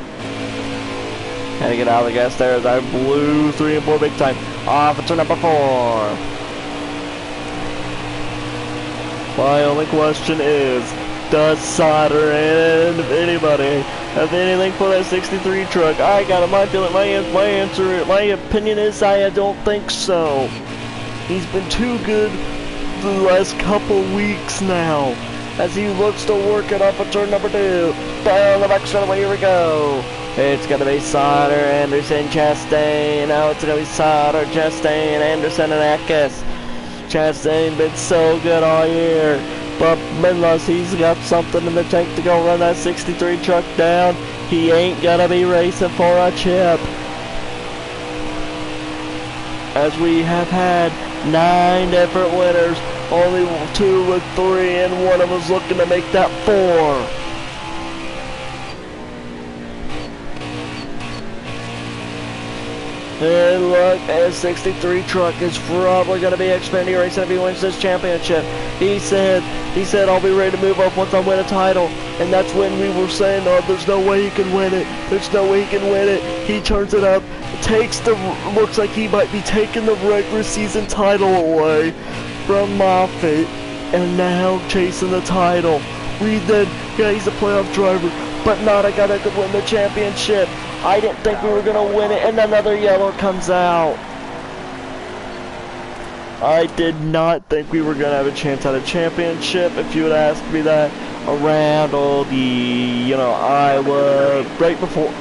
Had to get out of the gas there as I blew 3 and 4 big time. Off at turn number 4. My only question is, does Sauter and anybody have anything for that 63 truck? I got my feeling, my answer, my opinion is I don't think so. He's been too good the last couple weeks now. as he looks to work it up at turn number 2. Down the back straightaway, here we go. It's gonna be Sauter, Anderson, Chastain. Now it's gonna be Sauter, Chastain, Anderson, and Eckes. Chastain been so good all year, but unless he's got something in the tank to go run that 63 truck down, he ain't gonna be racing for a chip. As we have had 9 different winners, only 2 with 3, and one of us looking to make that 4. And look, his 63 truck is probably going to be Xfinity racing if he wins this championship. He said, I'll be ready to move up once I win a title. And that's when we were saying, oh, there's no way he can win it. There's no way he can win it. He turns it up, looks like he might be taking the regular season title away from Moffitt, and now chasing the title. He's a playoff driver, but not a guy that could win the championship. I didn't think we were going to win it, and another yellow comes out. I did not think we were going to have a chance at a championship if you would ask me that around all the, Iowa, right before,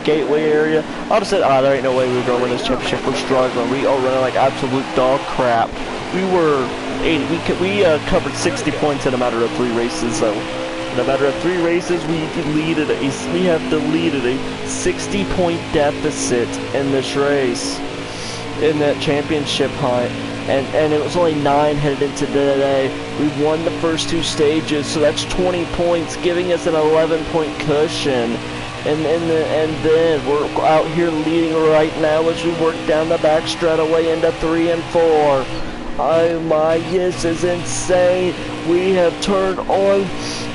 Gateway area. I would have said, there ain't no way we were going to win this championship. We're struggling. We are running like absolute dog crap. We were 80. We covered 60 points in a matter of 3 races, so in a matter of 3 races, we have deleted a 60-point deficit in this race, in that championship hunt, and it was only 9 headed into today. We won the first 2 stages, so that's 20 points, giving us an 11-point cushion. And then we're out here leading right now as we work down the back straightaway into 3 and 4. Oh my, this is insane. We have turned on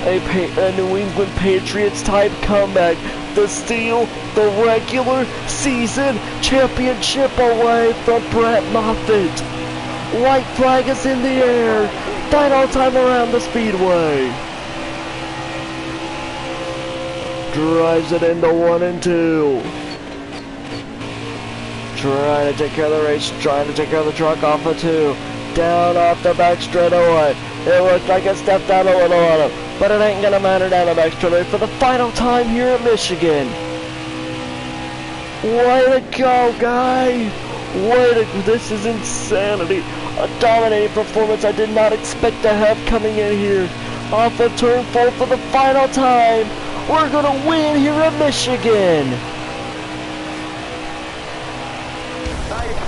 a New England Patriots type comeback to steal the regular season championship away from Brett Moffitt. White flag is in the air. Final time around the speedway. Drives it into 1 and 2. Trying to take care of the race, trying to take care of the truck off of 2. Down off the back straightaway. It looked like it stepped out a little on him, but it ain't gonna matter down the back straightaway for the final time here at Michigan. Way to go, guy! This is insanity. A dominating performance I did not expect to have coming in here. Off of turn 4 for the final time. We're gonna win here at Michigan.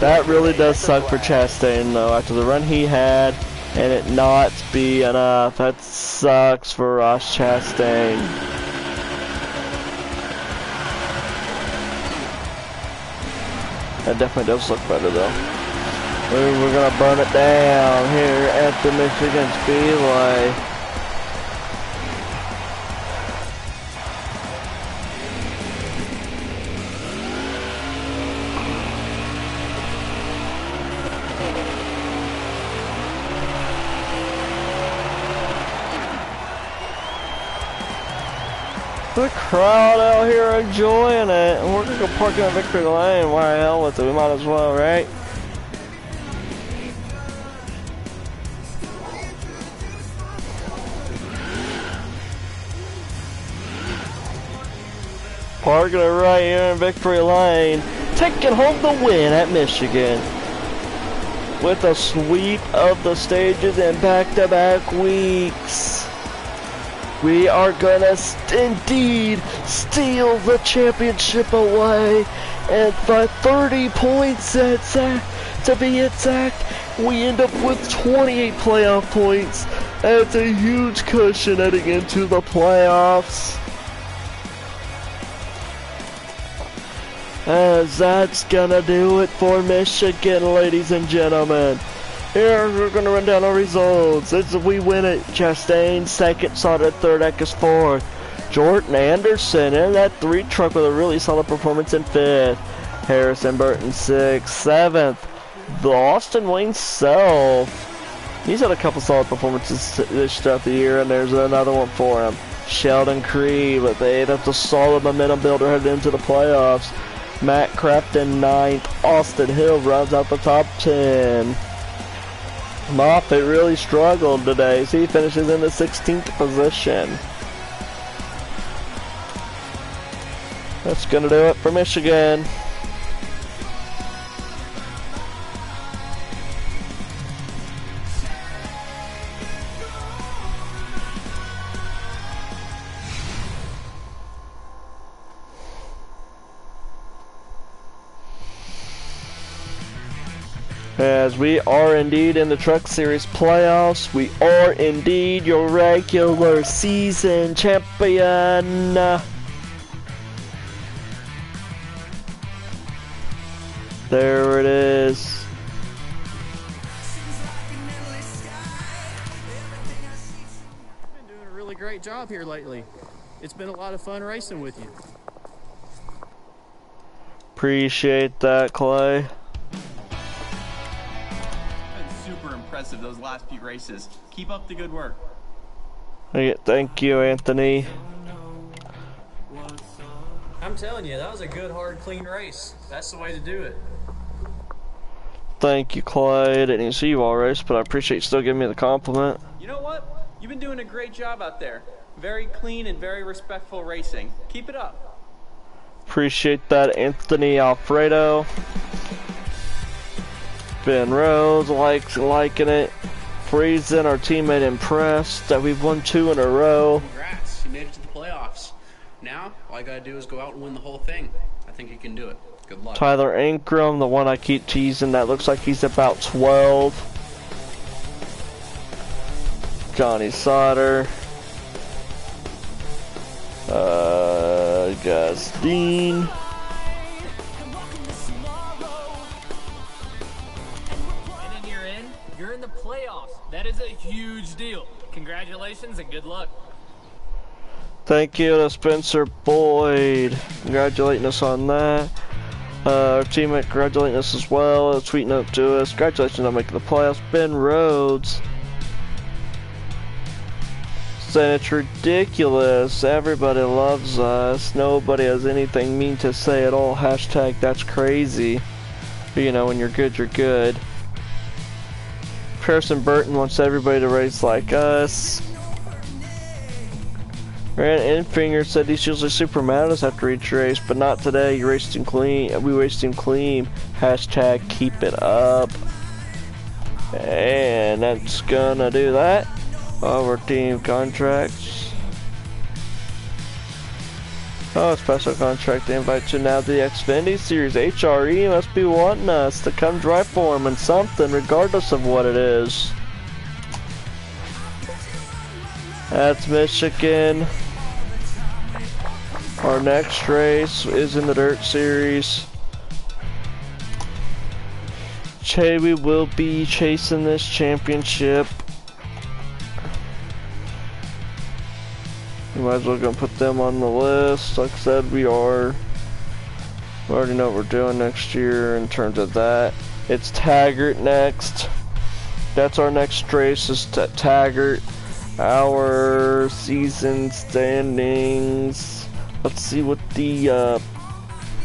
That really does suck for Chastain, though, after the run he had, and it not be enough. That sucks for Ross Chastain. That definitely does look better, though. We're gonna burn it down here at the Michigan Speedway. The crowd out here enjoying it, and we're gonna go park in Victory Lane. Why the hell with it? We might as well, right? Parking it right here in Victory Lane, taking home the win at Michigan with a sweep of the stages in back-to-back weeks. We are gonna indeed steal the championship away, and by 30 points to be exact, we end up with 28 playoff points. That's a huge cushion heading into the playoffs. As that's gonna do it for Michigan, ladies and gentlemen. Here, we're going to run down our results. We win it. Chastain, 2nd. Sauter, 3rd. Eckes, 4th. Jordan Anderson in that 3 truck with a really solid performance in 5th. Harrison Burton, 6th. 7th. The Austin Wayne Self. He's had a couple solid performances this throughout the year, and there's another one for him. Sheldon Creed with 8th. That's a solid momentum builder headed into the playoffs. Matt Crafton, 9th. Austin Hill rounds out the top 10. Moffitt really struggled today, so he finishes in the 16th position. That's gonna do it for Michigan. As we are indeed in the Truck Series playoffs, we are indeed your regular season champion. There it is. You've been doing a really great job here lately. It's been a lot of fun racing with you. Appreciate that, Clay. Super impressive those last few races. Keep up the good work. Thank you, Anthony. I'm telling you, that was a good, hard, clean race. That's the way to do it. Thank you, Clay. I didn't even see you all race, but I appreciate you still giving me the compliment. You know what? You've been doing a great job out there. Very clean and very respectful racing. Keep it up. Appreciate that, Anthony Alfredo. Ben Rose liking it. Friesen, our teammate, impressed that we've won 2 in a row. Congrats, you made it to the playoffs. Now, all you gotta do is go out and win the whole thing. I think you can do it. Good luck. Tyler Ankrum, the one I keep teasing, that looks like he's about 12. Johnny Sauter. Gustine. You're in the playoffs. That is a huge deal. Congratulations and good luck. Thank you to Spencer Boyd. Congratulating us on that. Our teammate congratulating us as well. Tweeting up to us. Congratulations on making the playoffs. Ben Rhodes. Saying it's ridiculous. Everybody loves us. Nobody has anything mean to say at all. Hashtag that's crazy. But you know, when you're good, you're good. Pearson Burton wants everybody to race like us. Grant Enfinger said he's usually super mad at us after each race, but not today. You raced him clean. We raced him clean. Hashtag keep it up. And that's gonna do that. Our team contracts. Oh, special contract invite to now the Xfinity Series. HRE must be wanting us to come drive for them in something, regardless of what it is. That's Michigan. Our next race is in the Dirt Series. We will be chasing this championship. We might as well go put them on the list. Like I said, we already know what we're doing next year in terms of that. It's Taggart next. That's our next race, is Taggart. Our season standings. Let's see what the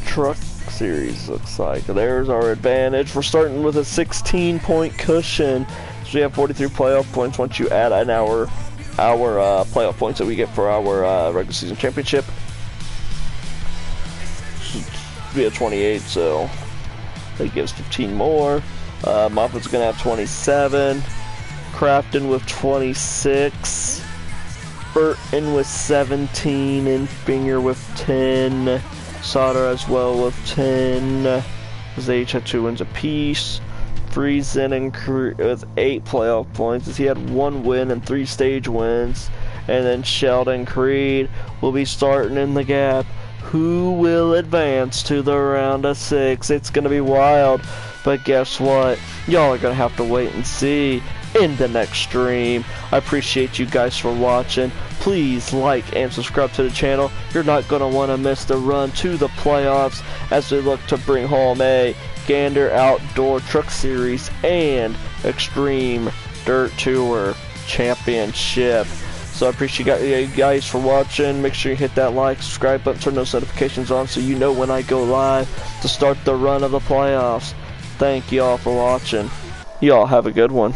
Truck Series looks like. There's our advantage. We're starting with a 16-point cushion. So we have 43 playoff points once you add an our playoff points that we get for our regular season championship. We have 28, so that gives 15 more. Moffitt's gonna have 27. Crafton with 26. Burton with 17. And Finger with 10. Sauter as well with 10. Because they each had 2 wins apiece. Friesen and with 8 playoff points, as he had 1 win and 3 stage wins. And then Sheldon Creed will be starting in the gap. Who will advance to the round of 6? It's going to be wild. But guess what? Y'all are going to have to wait and see in the next stream. I appreciate you guys for watching. Please like and subscribe to the channel. You're not going to want to miss the run to the playoffs as we look to bring home a Gander Outdoor Truck Series and Extreme Dirt Tour Championship. So I appreciate you guys for watching. Make sure you hit that like, subscribe button, turn those notifications on so you know when I go live to start the run of the playoffs. Thank y'all for watching. Y'all have a good one.